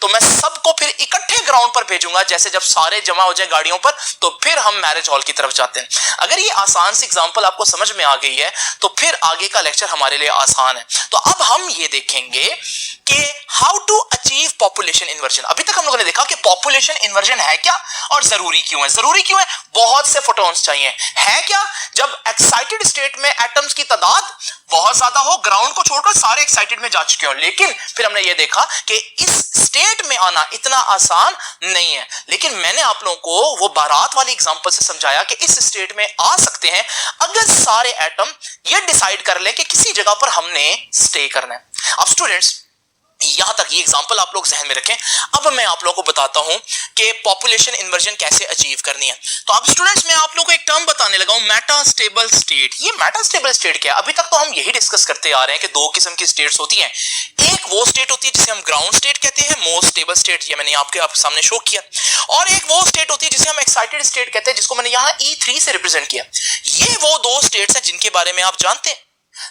तो मैं सबको फिर इकट्ठे ग्राउंड पर भेजूंगा, जैसे जब सारे जमा हो जाए गाड़ियों पर तो फिर हम मैरिज हॉल की तरफ जाते हैं। अगर ये आसान सी एग्जांपल आपको समझ में आ गई है तो फिर आगे का लेक्चर हमारे लिए आसान है। तो अब हम ये देखेंगे कि how to achieve population inversion. अभी तक हम लोगों ने देखा कि पॉपुलेशन इन्वर्जन है क्या और जरूरी क्यों है। जरूरी क्यों है? बहुत से फोटॉन्स चाहिए। है क्या? जब एक्साइटेड स्टेट में एटम्स की तादाद बहुत ज्यादा हो, ग्राउंड को छोड़कर सारे एक्साइटेड में जा चुके हो। लेकिन फिर हमने ये देखा कि इस स्टेट में आना इतना आसान नहीं है। लेकिन मैंने आप लोगों को वो बारात वाली एग्जांपल से समझाया कि इस स्टेट में आ सकते हैं अगर सारे एटम ये डिसाइड कर ले कि किसी जगह पर हमने स्टे करना है। अब स्टूडेंट्स, यहां तक ये एग्जांपल आप लोग जहन में रखें। अब मैं आप लोगों को बताता हूं कि पॉपुलेशन इन्वर्जन कैसे अचीव करनी है। तो अब स्टूडेंट्स, मैं आप लोगों को एक टर्म बताने लगा हूं, मेटास्टेबल स्टेट। ये मेटास्टेबल स्टेट क्या है? अभी तक तो हम यही डिस्कस करते आ रहे हैं कि दो किस्म की स्टेट्स होती हैं। एक वो स्टेट होती है जिसे हम ग्राउंड स्टेट कहते हैं, मोस्ट स्टेबल स्टेट, ये मैंने आपके सामने शो किया। और एक वो स्टेट होती है जिसे हम एक्साइटेड स्टेट कहते हैं, जिसको मैंने यहां E3 से रिप्रेजेंट किया। ये वो दो स्टेट्स हैं जिनके बारे में आप जानते हैं।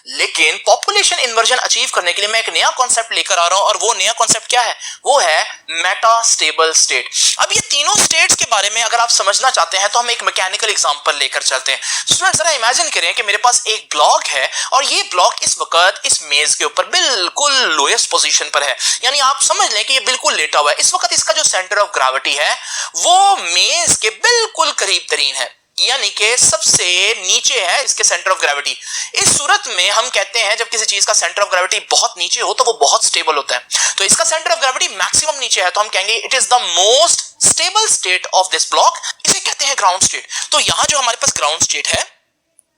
लेकिन पॉपुलेशन इन्वर्जन अचीव करने के लिए मैं एक नया कॉन्सेप्ट लेकर आ रहा हूं, और वो नया कॉन्सेप्ट क्या है? वो है मेटास्टेबल स्टेट। अब ये तीनों स्टेट्स के बारे में अगर आप समझना चाहते हैं तो हम एक मैकेनिकल एग्जांपल लेकर चलते हैं। स्टूडेंट, जरा इमेजिन करें कि मेरे पास एक ब्लॉक है और ये ब्लॉक इस वक्त इस मेज के ऊपर बिल्कुल लोएस्ट पोजीशन पर है, यानी आप समझ लें कि ये बिल्कुल लेटा हुआ है। इस वक्त इसका जो सेंटर ऑफ ग्रेविटी है वो मेज के बिल्कुल करीब तरीन है, यानी कि सबसे नीचे है इसके सेंटर ऑफ ग्रेविटी। इस सूरत में हम कहते हैं जब किसी चीज का सेंटर ऑफ ग्रेविटी बहुत नीचे हो तो वो बहुत स्टेबल होता है। तो इसका सेंटर ऑफ ग्रेविटी मैक्सिमम नीचे है, तो हम कहेंगे it is the most stable state of this block. इसे कहते हैं ग्राउंड स्टेट। तो यहां जो हमारे पास ग्राउंड स्टेट है,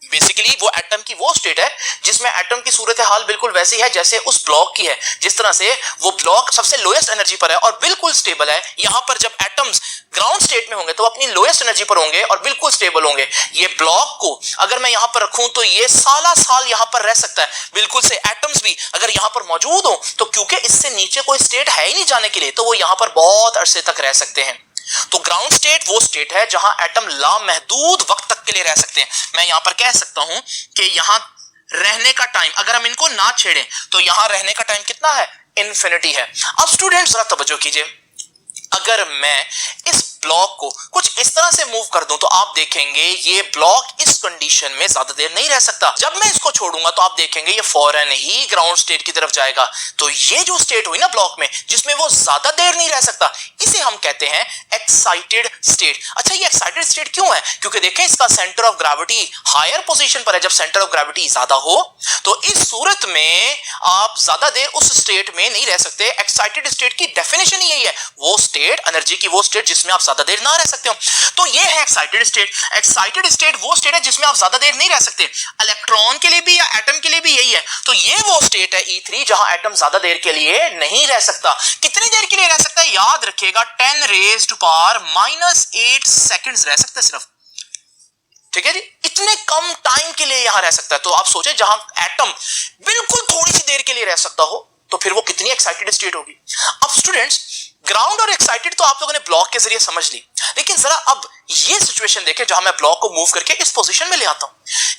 बेसिकली वो एटम की वो स्टेट है जिसमें एटम की सूरत हाल बिल्कुल वैसी है जैसे उस ब्लॉक की है। जिस तरह से वो ब्लॉक सबसे लोएस्ट एनर्जी पर है और बिल्कुल स्टेबल है, यहां पर जब एटम्स ग्राउंड स्टेट में होंगे तो अपनी लोएस्ट एनर्जी पर होंगे और बिल्कुल स्टेबल होंगे। ये ब्लॉक को अगर मैं यहां पर रखूं तो ये साला साल यहां पर रह सकता है, बिल्कुल से एटम्स भी अगर यहां पर मौजूद हो तो क्योंकि इससे नीचे कोई स्टेट है ही नहीं जाने के लिए, तो वो यहां पर बहुत अरसे तक रह सकते हैं। तो ग्राउंड स्टेट वो स्टेट है जहां एटम लामहदूद वक्त तक के लिए रह सकते हैं। मैं यहां पर कह सकता हूं कि यहां रहने का टाइम, अगर हम इनको ना छेड़ें तो यहां रहने का टाइम कितना है? इन्फिनिटी है। अब स्टूडेंट्स जरा तवज्जो कीजिए, अगर मैं इस ब्लॉक को कुछ इस तरह से मूव कर दूं तो आप देखेंगे ये ब्लॉक इस कंडीशन में ज्यादा देर नहीं रह सकता। जब मैं इसको छोड़ूंगा तो आप देखेंगे ये फौरन ही ग्राउंड स्टेट की तरफ जाएगा। तो ये जो स्टेट हुई ना ब्लॉक में जिसमें वो ज्यादा देर नहीं रह सकता, इसे हम कहते हैं एक्साइटेड स्टेट। अच्छा, ये एक्साइटेड स्टेट क्यों है? क्योंकि देखें इसका centre of gravity higher position पर है। जब सेंटर ऑफ ग्रेविटी ज्यादा हो तो इस सूरत में आप ज्यादा देर उस स्टेट में नहीं रह सकते। एक्साइटेड स्टेट की डेफिनेशन यही है, वो स्टेट एनर्जी की वो स्टेट जिसमें आप ज्यादा देर ना रह सकते हो। तो ये है एक्साइटेड स्टेट। एक्साइटेड स्टेट वो स्टेट है जिसमें आप ज्यादा देर नहीं रह सकते। इलेक्ट्रॉन के लिए भी या एटम के लिए भी यही है। तो ये वो स्टेट है E3 जहां एटम ज्यादा देर के लिए नहीं रह सकता। कितनी देर के लिए रह सकता है? याद रखिएगा 10⁻⁻⁸ सेकंड्स रह सकता है सिर्फ। ठीक है जी, इतने कम टाइम के लिए यहां रह सकता है। तो आप सोचे जहां एटम बिल्कुल थोड़ी सी देर के लिए रह सकता हो तो फिर वो कितनी एक्साइटेड स्टेट होगी। अब स्टूडेंट्स, ग्राउंड और एक्साइटेड तो आप लोगों ने ब्लॉक के जरिए समझ ली, लेकिन जरा अब ये सिचुएशन देखें जहां मैं ब्लॉक को मूव करके इस पोजीशन में ले आता हूं।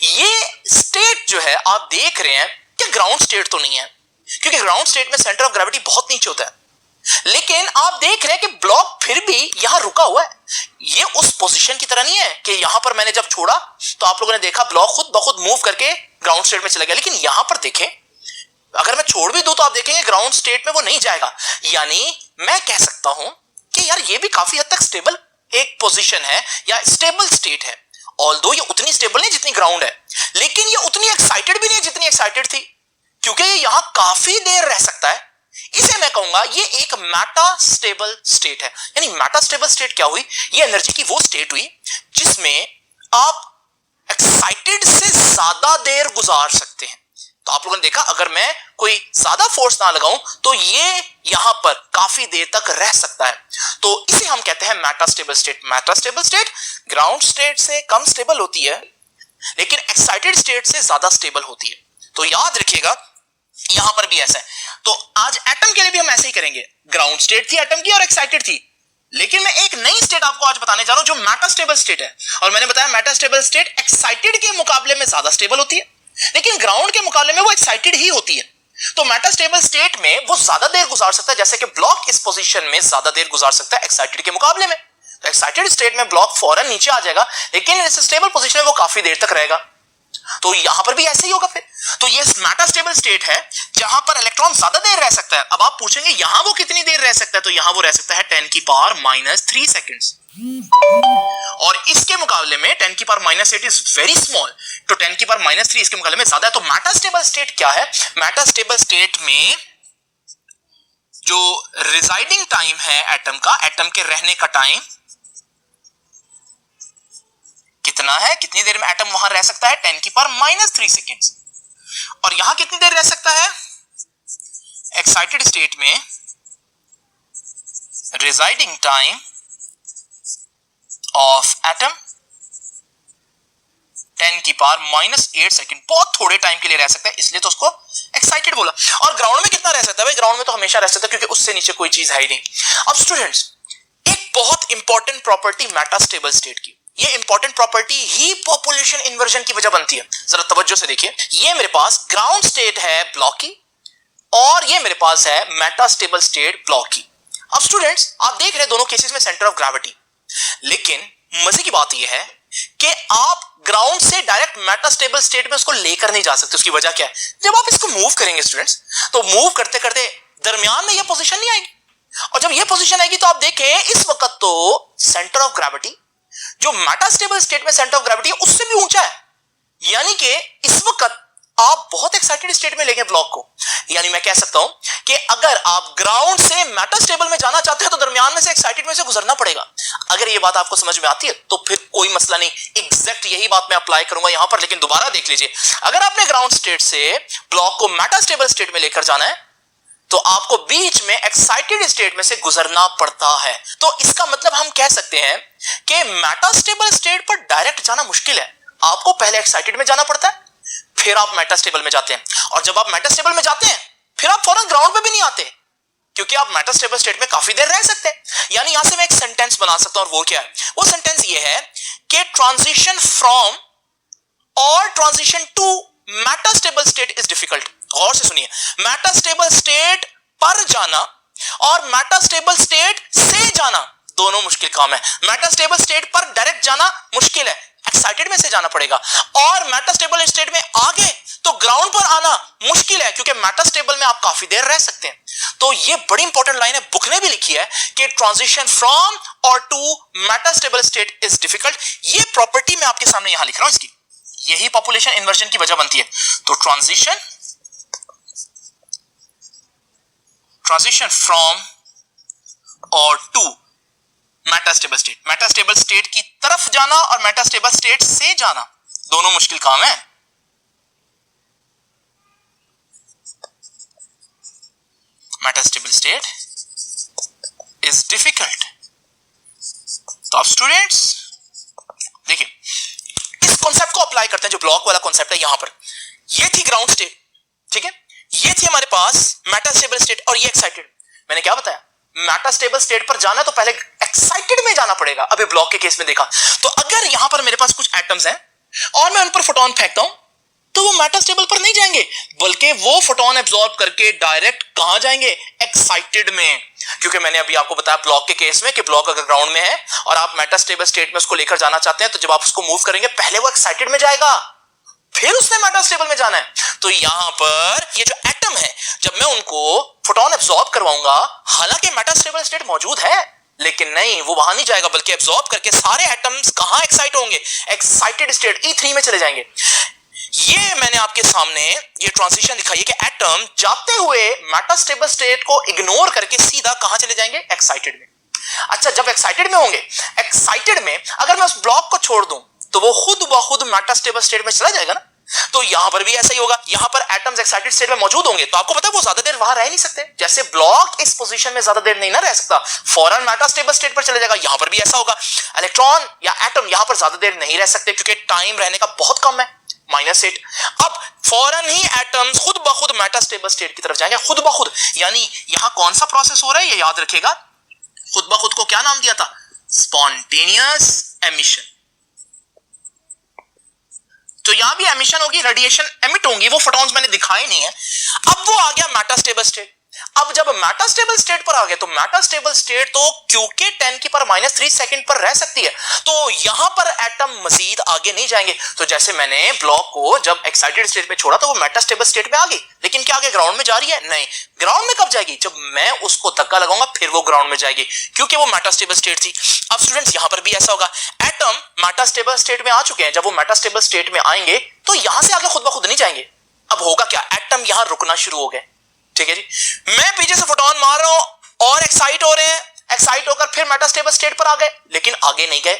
ये स्टेट जो है आप देख रहे हैं कि ग्राउंड स्टेट तो नहीं है, क्योंकि ग्राउंड स्टेट में सेंटर ऑफ ग्रेविटी बहुत नीचे होता है। लेकिन आप देख रहे हैं कि ब्लॉक फिर भी यहां रुका हुआ है। ये उस पोजीशन की तरह नहीं है कि यहां पर मैंने जब छोड़ा तो आप लोगों ने देखा ब्लॉक खुद ब खुद मूव करके ग्राउंड स्टेट में चला गया। लेकिन यहां पर देखें, अगर मैं छोड़ भी दूं तो आप देखेंगे ग्राउंड स्टेट में वो नहीं जाएगा। यानी मैं कह सकता हूं कि यार ये भी काफी हद तक स्टेबल एक पोजीशन है या स्टेबल स्टेट है। ऑल्दो ये उतनी स्टेबल नहीं जितनी ग्राउंड है, लेकिन ये उतनी एक्साइटेड भी नहीं जितनी एक्साइटेड थी, क्योंकि ये यहां काफी देर रह सकता है। इसे मैं कहूंगा ये एक मेटास्टेबल स्टेट है। यानी मेटास्टेबल स्टेट क्या हुई? ये एनर्जी की वो स्टेट हुई जिसमें आप एक्साइटेड से ज्यादा देर गुजार सकते हैं। तो आप लोगों ने देखा अगर मैं कोई ज्यादा फोर्स ना लगाऊं तो ये यहां पर काफी देर तक रह सकता है। तो इसे हम कहते हैं metastable state. Metastable state ground state से कम स्टेबल होती है, लेकिन एक्साइटेड स्टेट से ज्यादा स्टेबल होती है। तो याद रखिएगा यहां पर भी ऐसा है। तो आज एटम के लिए भी हम ऐसे ही करेंगे। ग्राउंड स्टेट थी एटम की और एक्साइटेड थी, लेकिन मैं एक नई स्टेट आपको आज बताने जा रहा हूं जो मेटास्टेबल स्टेट है। और मैंने बताया मेटास्टेबल स्टेट एक्साइटेड के मुकाबले में ज्यादा स्टेबल होती है, लेकिन ग्राउंड के मुकाबले में वो एक्साइटेड ही होती है। तो मेटास्टेबल स्टेट में वो ज्यादा देर गुजार सकता है, जैसे कि ब्लॉक इस पोजीशन में ज्यादा देर गुजार सकता है एक्साइटेड के मुकाबले में। तो एक्साइटेड स्टेट में ब्लॉक फौरन नीचे आ जाएगा, लेकिन इस स्टेबल पोजीशन में वो काफी देर तक रहेगा। तो यहां पर भी ऐसे ही होगा फिर। तो ये मेटास्टेबल स्टेट है जहां पर इलेक्ट्रॉन ज्यादा देर रह सकता है। अब आप पूछेंगे यहां वो कितनी देर रह सकता है, तो यहां वो रह सकता है 10⁻³ सेकंड्स, और इसके मुकाबले में 10⁻⁸ इज वेरी स्मॉल, तो 10⁻³ इसके मुकाबले में ज्यादा है। तो मेटास्टेबल स्टेट क्या है? मेटास्टेबल स्टेट में जो रिजाइडिंग टाइम है एटम का, एटम के रहने का टाइम कितना है, कितनी देर में एटम वहां रह सकता है? 10⁻³ सेकंड्स। और यहां कितनी देर रह सकता है? एक्साइटेड स्टेट में residing time of atom 10⁻⁸ second, बहुत थोड़े टाइम के लिए रह सकता है, इसलिए तो उसको एक्साइटेड बोला। और ग्राउंड में कितना रह सकता है? भाई ग्राउंड में तो हमेशा रह सकता है, क्योंकि उससे नीचे कोई चीज है ही नहीं। अब स्टूडेंट्स, एक बहुत इंपॉर्टेंट प्रॉपर्टी मेटास्टेबल स्टेट की, ये इंपॉर्टेंट प्रॉपर्टी ही पॉपुलेशन इन्वर्जन की वजह बनती है। जरा तवज्जो से देखिए, ये मेरे पास ग्राउंड स्टेट है ब्लॉक की, और ये मेरे पास है मेटास्टेबल स्टेट ब्लॉक की। अब स्टूडेंट्स, आप देख रहे हैं दोनों केसेस में सेंटर ऑफ ग्रेविटी, लेकिन मजे की बात यह है कि आप ग्राउंड से डायरेक्ट मेटास्टेबल स्टेट में उसको लेकर नहीं जा सकते। उसकी वजह क्या है? जब आप इसको मूव करेंगे स्टूडेंट्स, तो मूव करते करते दरमियान में यह पोजीशन नहीं आएगी, और जब यह पोजीशन आएगी तो आप देखें इस वक्त तो सेंटर ऑफ ग्रेविटी जो मेटास्टेबल स्टेट में सेंटर ऑफ ग्रेविटी है उससे भी ऊंचा है। यानी कि इस वक्त आप बहुत एक्साइटेड स्टेट में लेंगे ब्लॉक को। यानी मैं कह सकता हूं कि अगर आप ग्राउंड से मेटास्टेबल में जाना चाहते हैं तो दरमियान में से एक्साइटेड में से गुजरना पड़ेगा। अगर ये बात आपको समझ में आती है तो फिर कोई मसला नहीं, एग्जैक्ट यही बात मैं अप्लाई करूंगा यहां पर। लेकिन दोबारा देख लीजिए, अगर आपने ग्राउंड स्टेट से ब्लॉक को मेटास्टेबल स्टेट में लेकर जाना है तो आपको बीच में एक्साइटेड स्टेट में से गुजरना पड़ता है। तो इसका मतलब हम कह सकते हैं कि मेटास्टेबल स्टेट पर डायरेक्ट जाना मुश्किल है। आपको पहले एक्साइटेड में जाना पड़ता है, फिर आप मेटास्टेबल में जाते हैं, और जब आप मेटास्टेबल में जाते हैं फिर आप फौरन ग्राउंड पे भी नहीं आते, क्योंकि आप मेटास्टेबल स्टेट में काफी देर रह सकते हैं। यानी यहां से मैं एक सेंटेंस बना सकता हूं, और वो क्या है? वो सेंटेंस ये है कि ट्रांजिशन फ्रॉम और transition to metastable state is difficult. गौर से सुनिए, मेटास्टेबल स्टेट पर जाना और मेटास्टेबल स्टेट से जाना दोनों मुश्किल काम है। मेटास्टेबल स्टेट पर डायरेक्ट जाना मुश्किल है, एक्साइटेड में से जाना पड़ेगा, और मेटास्टेबल स्टेट में आगे तो ग्राउंड पर आना मुश्किल है, क्योंकि मेटास्टेबल में आप काफी देर रह सकते हैं। तो ये बड़ी इंपॉर्टेंट लाइन है, बुक ने भी लिखी है कि ट्रांजिशन फ्रॉम और to metastable state is difficult. ये प्रॉपर्टी मैं आपके सामने यहां लिख रहा हूं, इसकी यही पॉपुलेशन इन्वर्जन की वजह बनती है। तो ट्रांजिशन फ्रॉम और to metastable state, metastable state की तरफ जाना और मेटास्टेबल स्टेट से जाना दोनों मुश्किल काम है। Metastable state is difficult. तो आप स्टूडेंट्स देखिए, इस कॉन्सेप्ट को अप्लाई करते हैं, जो ब्लॉक वाला कॉन्सेप्ट है। यहां पर ये थी ग्राउंड स्टेट, ठीक है, ये थी हमारे पास मेटास्टेबल स्टेट, और ये एक्साइटेड। मैंने क्या बताया? मेटास्टेबल स्टेट पर जाना तो पहले एक्साइटेड में जाना पड़ेगा। अभी ब्लॉक के केस में देखा, तो अगर यहां पर मेरे पास कुछ एटम्स हैं और मैं उन पर फोटोन फेंकता हूं तो वो मेटास्टेबल पर नहीं जाएंगे, बल्कि वो फोटोन एब्जॉर्ब करके डायरेक्ट कहां जाएंगे? एक्साइटेड में। क्योंकि मैंने अभी आपको बताया ब्लॉक के केस में कि ब्लॉक अगर ग्राउंड में है और आप मेटास्टेबल स्टेट में उसको लेकर जाना चाहते हैं, तो जब आप उसको मूव करेंगे पहले वो एक्साइटेड में जाएगा, फिर उसने मेटास्टेबल में जाना है। तो यहां पर ये जो एटम है, जब मैं उनको फोटोन एब्जॉर्ब करवाऊंगा, हालांकि मेटास्टेबल स्टेट मौजूद है, लेकिन नहीं, वो वहां नहीं जाएगा, बल्कि एब्जॉर्ब करके सारे एटम्स कहां एक्साइट होंगे? एक्साइटेड स्टेट E3 में चले जाएंगे। ये मैंने आपके सामने ये ट्रांजिशन दिखाई है कि एटम जाते हुए मेटास्टेबल स्टेट को इग्नोर करके सीधा कहां चले जाएंगे? एक्साइटेड में। अच्छा, जब एक्साइटेड में होंगे, एक्साइटेड में अगर मैं उस ब्लॉक को छोड़ दूं तो वो खुद ब खुद मेटास्टेबल स्टेट में चला जाएगा ना। तो यहां पर भी ऐसा ही होगा, यहां पर एटम्स एक्साइटेड स्टेट में मौजूद होंगे, तो आपको पता है वो ज्यादा देर वहां रह नहीं सकते। जैसे ब्लॉक इस पोजीशन में ज्यादा देर नहीं ना रह सकता, फौरन मेटास्टेबल स्टेट पर चले जाएगा। यहां पर भी ऐसा होगा, इलेक्ट्रॉन या एटम यहां पर ज्यादा देर नहीं रह सकते, क्योंकि टाइम रहने का बहुत कम है, -8। अब फौरन ही एटम्स खुद ब खुद मेटास्टेबल स्टेट की तरफ जाएंगे, खुद ब खुद। यानी यहां कौन सा प्रोसेस हो रहा है ये याद रखेगा, खुद ब खुद को क्या नाम दिया था? Spontaneous emission. तो यहां भी एमिशन होगी, रेडिएशन एमिट होंगी, वो फोटॉन्स मैंने दिखाए नहीं है। अब वो आ गया मेटास्टेबल स्टेट। अब जब मेटास्टेबल स्टेट पर आ गए तो मेटास्टेबल स्टेट तो क्योंकि 10⁻³ सेकंड पर रह सकती है, तो यहां पर एटम मजीद आगे नहीं जाएंगे। तो जैसे मैंने ब्लॉक को जब एक्साइटेड स्टेट में छोड़ा तो वो मेटास्टेबल स्टेट में आ गई, लेकिन क्या आगे ग्राउंड में जा रही है? नहीं। ग्राउंड में कब जाएगी? जब मैं उसको धक्का लगाऊंगा फिर वो ग्राउंड में जाएगी, क्योंकि वो मेटास्टेबल स्टेट थी। अब स्टूडेंट्स यहां पर भी ऐसा होगा, एटम मेटास्टेबल स्टेट में आ चुके हैं, जब वो मेटास्टेबल स्टेट में आएंगे तो यहां से आगे खुद ब खुद नहीं जाएंगे। अब होगा क्या? एटम यहां रुकना शुरू हो गए। ठीक है जी, मैं पीछे से फोटोन मार रहा हूं और एक्साइट हो रहे हैं, एक्साइट होकर फिर मेटास्टेबल स्टेट पर आ गए, लेकिन आगे नहीं गए।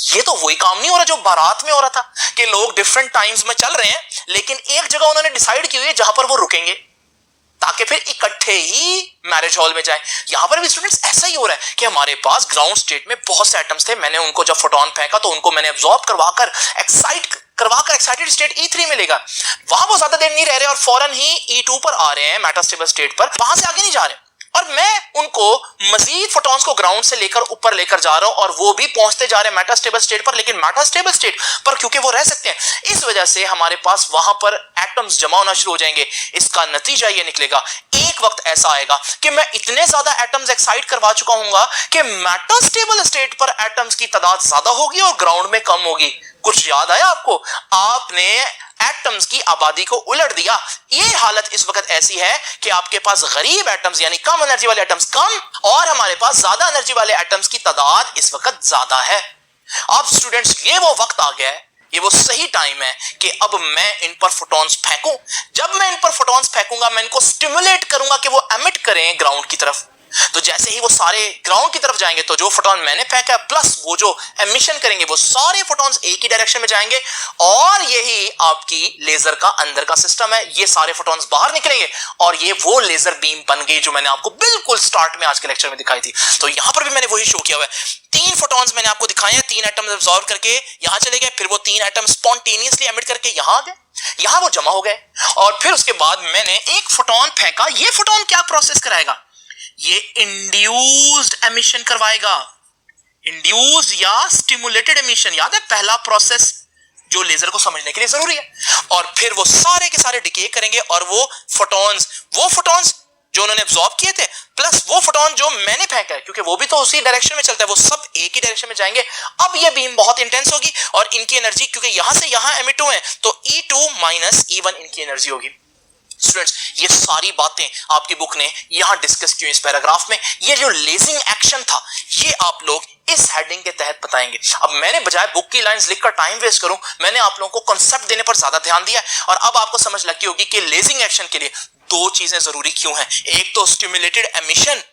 ये तो वही काम नहीं हो रहा जो बारात में हो रहा था कि लोग डिफरेंट टाइम्स में चल रहे हैं, लेकिन एक जगह उन्होंने डिसाइड की हुई है जहां पर वो रुकेंगे ताकि फिर इकट्ठे ही मैरिज हॉल में जाए। यहां पर भी स्टूडेंट्स ऐसा ही हो रहा है कि हमारे पास ग्राउंड स्टेट में बहुत से एटम्स थे, मैंने उनको जब फोटोन फेंका तो उनको मैंने एब्जॉर्ब करवाकर एक्साइटेड स्टेट E3 में लेगा। वहां वो ज्यादा देर नहीं रह रहे और फौरन ही E2 पर आ रहे हैं, मेटास्टेबल स्टेट पर, वहां से आगे नहीं जा रहे और मैं उनको मजीद फोटॉन्स को ग्राउंड से लेकर ऊपर लेकर जा रहा हूं और वो भी पहुंचते जा रहे हैं मेटास्टेबल स्टेट पर, लेकिन मेटास्टेबल स्टेट पर क्योंकि वो रह सकते हैं, इस वजह से हमारे पास वहां पर एटम्स जमा होना शुरू हो जाएंगे। इसका नतीजा ये निकलेगा, एक वक्त ऐसा आएगा कि मैं इतने ज्यादा एटम्स एक्साइट करवा चुका हूंगा कि मेटास्टेबल स्टेट पर एटम्स की तादाद ज्यादा होगी और ग्राउंड में कम होगी। कुछ याद आया आपको? आपने एटम्स की आबादी को उलट दिया। ये हालत इस वक्त ऐसी है कि आपके पास गरीब एटम्स यानी कम एनर्जी वाले एटम्स कम और हमारे पास ज्यादा एनर्जी वाले एटम्स की तादाद इस वक्त ज्यादा है। अब स्टूडेंट्स ये वो वक्त आ गया है, ये वो सही टाइम है कि अब मैं इन पर फोटॉन्स फेंकूं। जब मैं इन पर फोटॉन्स फेंकूंगा मैं इनको स्टिमुलेट करूंगा कि वो एमिट करें ग्राउंड की तरफ। तो जैसे ही वो सारे ग्राउंड की तरफ जाएंगे तो जो फोटोन मैंने फेंका प्लस वो जो एमिशन करेंगे वो सारे फोटॉन्स एक ही डायरेक्शन में जाएंगे और यही आपकी लेजर का अंदर का सिस्टम है। ये सारे फोटॉन्स बाहर निकलेंगे और ये वो लेजर बीम बन गई जो मैंने आपको बिल्कुल स्टार्ट में आज के लेक्चर में दिखाई थी। तो यहां पर भी मैंने वही शो किया हुआ है। 3 फोटॉन्स मैंने आपको दिखाए हैं, 3 एटम्स एब्जॉर्ब करके यहां चले गए, फिर वो 3 एटम्स स्पॉन्टेनियसली एमिट करके यहां आ गए, यहां वो जमा हो गए और फिर उसके बाद मैंने एक फोटॉन फेंका। ये फोटॉन क्या प्रोसेस कराएगा? ये इंड्यूस्ड एमिशन करवाएगा, इंड्यूस्ड या स्टिमुलेटेड एमिशन। याद है पहला प्रोसेस जो लेजर को समझने के लिए जरूरी है। और फिर वो सारे के सारे डिके करेंगे और वो फोटॉन्स जो उन्होंने एब्जॉर्ब किए थे प्लस वो फोटॉन जो मैंने फेंका है, क्योंकि वो भी तो उसी डायरेक्शन में चलता है, वो सब एक ही डायरेक्शन में जाएंगे। अब ये बीम बहुत इंटेंस होगी और इनकी एनर्जी क्योंकि यहां से यहां एमिट हुए हैं तो E2 माइनस E1 इनकी एनर्जी होगी। स्टूडेंट्स ये सारी बातें आपकी बुक ने यहां डिस्कस की इस पैराग्राफ में। ये जो लेजिंग एक्शन था ये आप लोग इस हेडिंग के तहत बताएंगे। अब मैंने बजाय बुक की लाइंस लिखकर टाइम वेस्ट करूं, मैंने आप लोगों को कांसेप्ट देने पर ज्यादा ध्यान दिया है और अब आपको समझ लगती होगी कि लेजिंग एक्शन के लिए 2 चीजें जरूरी क्यों हैं। एक तो स्टिमुलेटेड एमिशन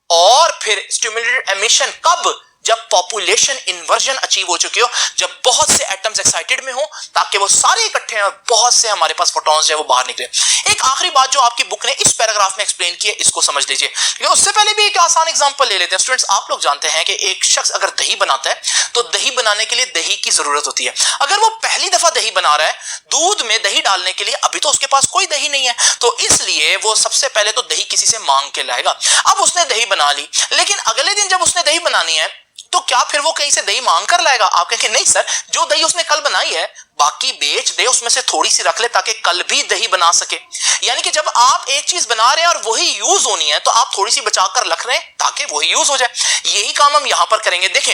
और फिर स्टिमुलेटेड एमिशन कब? जब पॉपुलेशन इन्वर्जन अचीव हो चुकी हो, जब बहुत से एटम्स एक्साइटेड में हो ताकि वो सारे इकट्ठे हैं और बहुत से हमारे पास फोटॉन्स है वो बाहर निकले। एक आखिरी बात जो आपकी बुक ने इस पैराग्राफ में एक्सप्लेन की है इसको समझ लीजिए, क्योंकि उससे पहले भी एक आसान एग्जांपल ले लेते हैं। स्टूडेंट्स आप लोग जानते हैं कि एक शख्स अगर दही बनाता है तो दही बनाने के लिए दही की जरूरत होती है। अगर वो पहली दफा दही बना रहा है, दूध में दही डालने के लिए अभी तो उसके पास कोई दही नहीं है, तो इसलिए वो सबसे पहले तो दही किसी से मांग के लाएगा। अब उसने दही बना ली, लेकिन अगले दिन जब उसने दही बनानी है तो क्या फिर वो कहीं से दही मांग कर लाएगा? आप कहेंगे नहीं सर, जो दही उसने कल बनाई है बाकी बेच दे, उसमें से थोड़ी सी रख ले ताकि कल भी दही बना सके। यानी कि जब आप एक चीज बना रहे हैं और वही यूज होनी है तो आप थोड़ी सी बचाकर रख रहे हैं ताकि वही यूज हो जाए। यही काम हम यहां पर करेंगे। देखें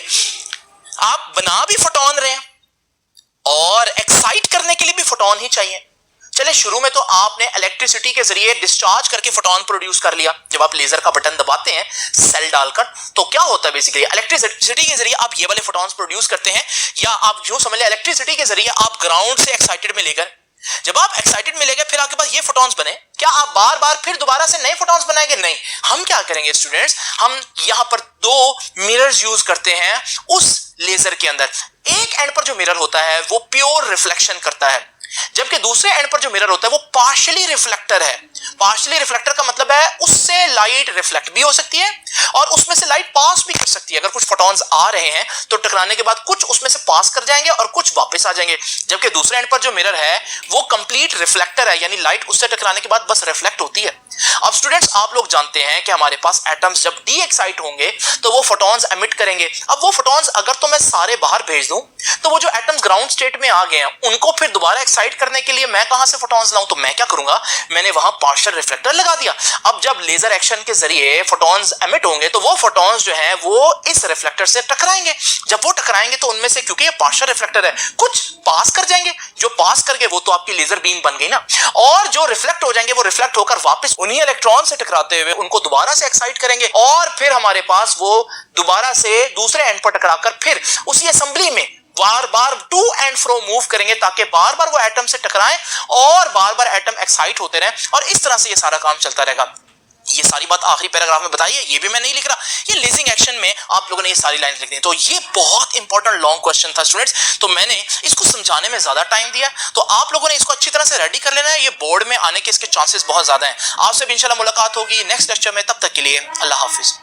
आप बना भी फोटॉन रहे हैं और एक्साइट करने के लिए भी फोटॉन ही चाहिए। चले शुरू में तो आपने इलेक्ट्रिसिटी के जरिए डिस्चार्ज करके फोटॉन प्रोड्यूस कर लिया। जब आप लेजर का बटन दबाते हैं सेल डालकर तो क्या होता है बेसिकली इलेक्ट्रिसिटी के जरिए आप ये वाले फोटॉन्स प्रोड्यूस करते हैं, या आप जो समझ ले इलेक्ट्रिसिटी के जरिए आप ग्राउंड से एक्साइटेड में लेकर, जब आप एक्साइटेड में ले गए फिर आपके पास ये फोटॉन्स बने, क्या आप बार बार फिर दोबारा से नए फोटॉन्स बनाएंगे? नहीं। हम क्या करेंगे स्टूडेंट्स, हम यहां पर 2 मिरर्स यूज करते हैं उस लेजर के अंदर। एक एंड पर जो मिरर होता है वो प्योर रिफ्लेक्शन करता है, जबकि दूसरे एंड पर जो मिरर होता है वो पार्शियली रिफ्लेक्टर है। पार्शियली रिफ्लेक्टर का मतलब है उससे लाइट रिफ्लेक्ट भी हो सकती है और उसमें से लाइट पास भी कर सकती है। अगर कुछ फोटॉन्स आ रहे हैं तो टकराने के बाद कुछ उसमें से पास कर जाएंगे और कुछ वापस आ जाएंगे, जबकि दूसरे एंड पर जो मिरर है वो कंप्लीट रिफ्लेक्टर है, यानी लाइट उससे टकराने के बाद बस रिफ्लेक्ट होती है। अब स्टूडेंट्स आप लोग जानते हैं कि हमारे पास एटम्स जब डी एक्साइट होंगे तो वो फोटॉन्स एमिट करेंगे। अब वो फोटॉन्स अगर तो मैं सारे बाहर भेज दूं तो वो जो एटम्स ग्राउंड स्टेट में आ गए हैं उनको फिर दोबारा एक्साइट करने के लिए मैं कहां से फोटॉन्स लाऊं? तो मैं क्या करूंगा, मैंने वहां पार्शियल रिफ्लेक्टर लगा दिया। अब जब लेजर एक्शन के जरिए फोटॉन्स एमिट होंगे तो वो फोटॉन्स जो है वो इस रिफ्लेक्टर से टकराएंगे। जब वो टकराएंगे तो उनमें से, क्योंकि ये पार्शियल रिफ्लेक्टर है, कुछ पास कर जाएंगे। जो पास कर गए वो तो आपकी लेजर बीम बन गई ना, और जो रिफ्लेक्ट हो जाएंगे वो रिफ्लेक्ट होकर वापस उन्हीं इलेक्ट्रॉन से टकराते हुए उनको दोबारा से एक्साइट करेंगे और फिर हमारे पास वो दोबारा से दूसरे एंड पर टकराकर फिर उसी असेंबली में बार बार टू एंड फ्रो मूव करेंगे ताकि बार बार वो एटम से टकराएं और बार बार एटम एक्साइट होते रहें, और इस तरह से ये सारा काम चलता रहेगा। ये सारी बात आखिरी पैराग्राफ में बताई है, ये भी मैं नहीं लिख रहा, ये लेजिंग एक्शन में आप लोगों ने ये सारी लाइन लिख दी। तो ये बहुत इंपॉर्टेंट लॉन्ग क्वेश्चन था स्टूडेंट्स, तो मैंने इसको समझाने में ज्यादा टाइम दिया, तो आप लोगों ने इसको अच्छी तरह से रेडी कर लेना है। ये बोर्ड में आने के इसके चांसेस बहुत ज्यादा हैं। आपसे भी इंशाल्लाह मुलाकात होगी नेक्स्ट लेक्चर में, तब तक के लिए अल्लाह हाफिज।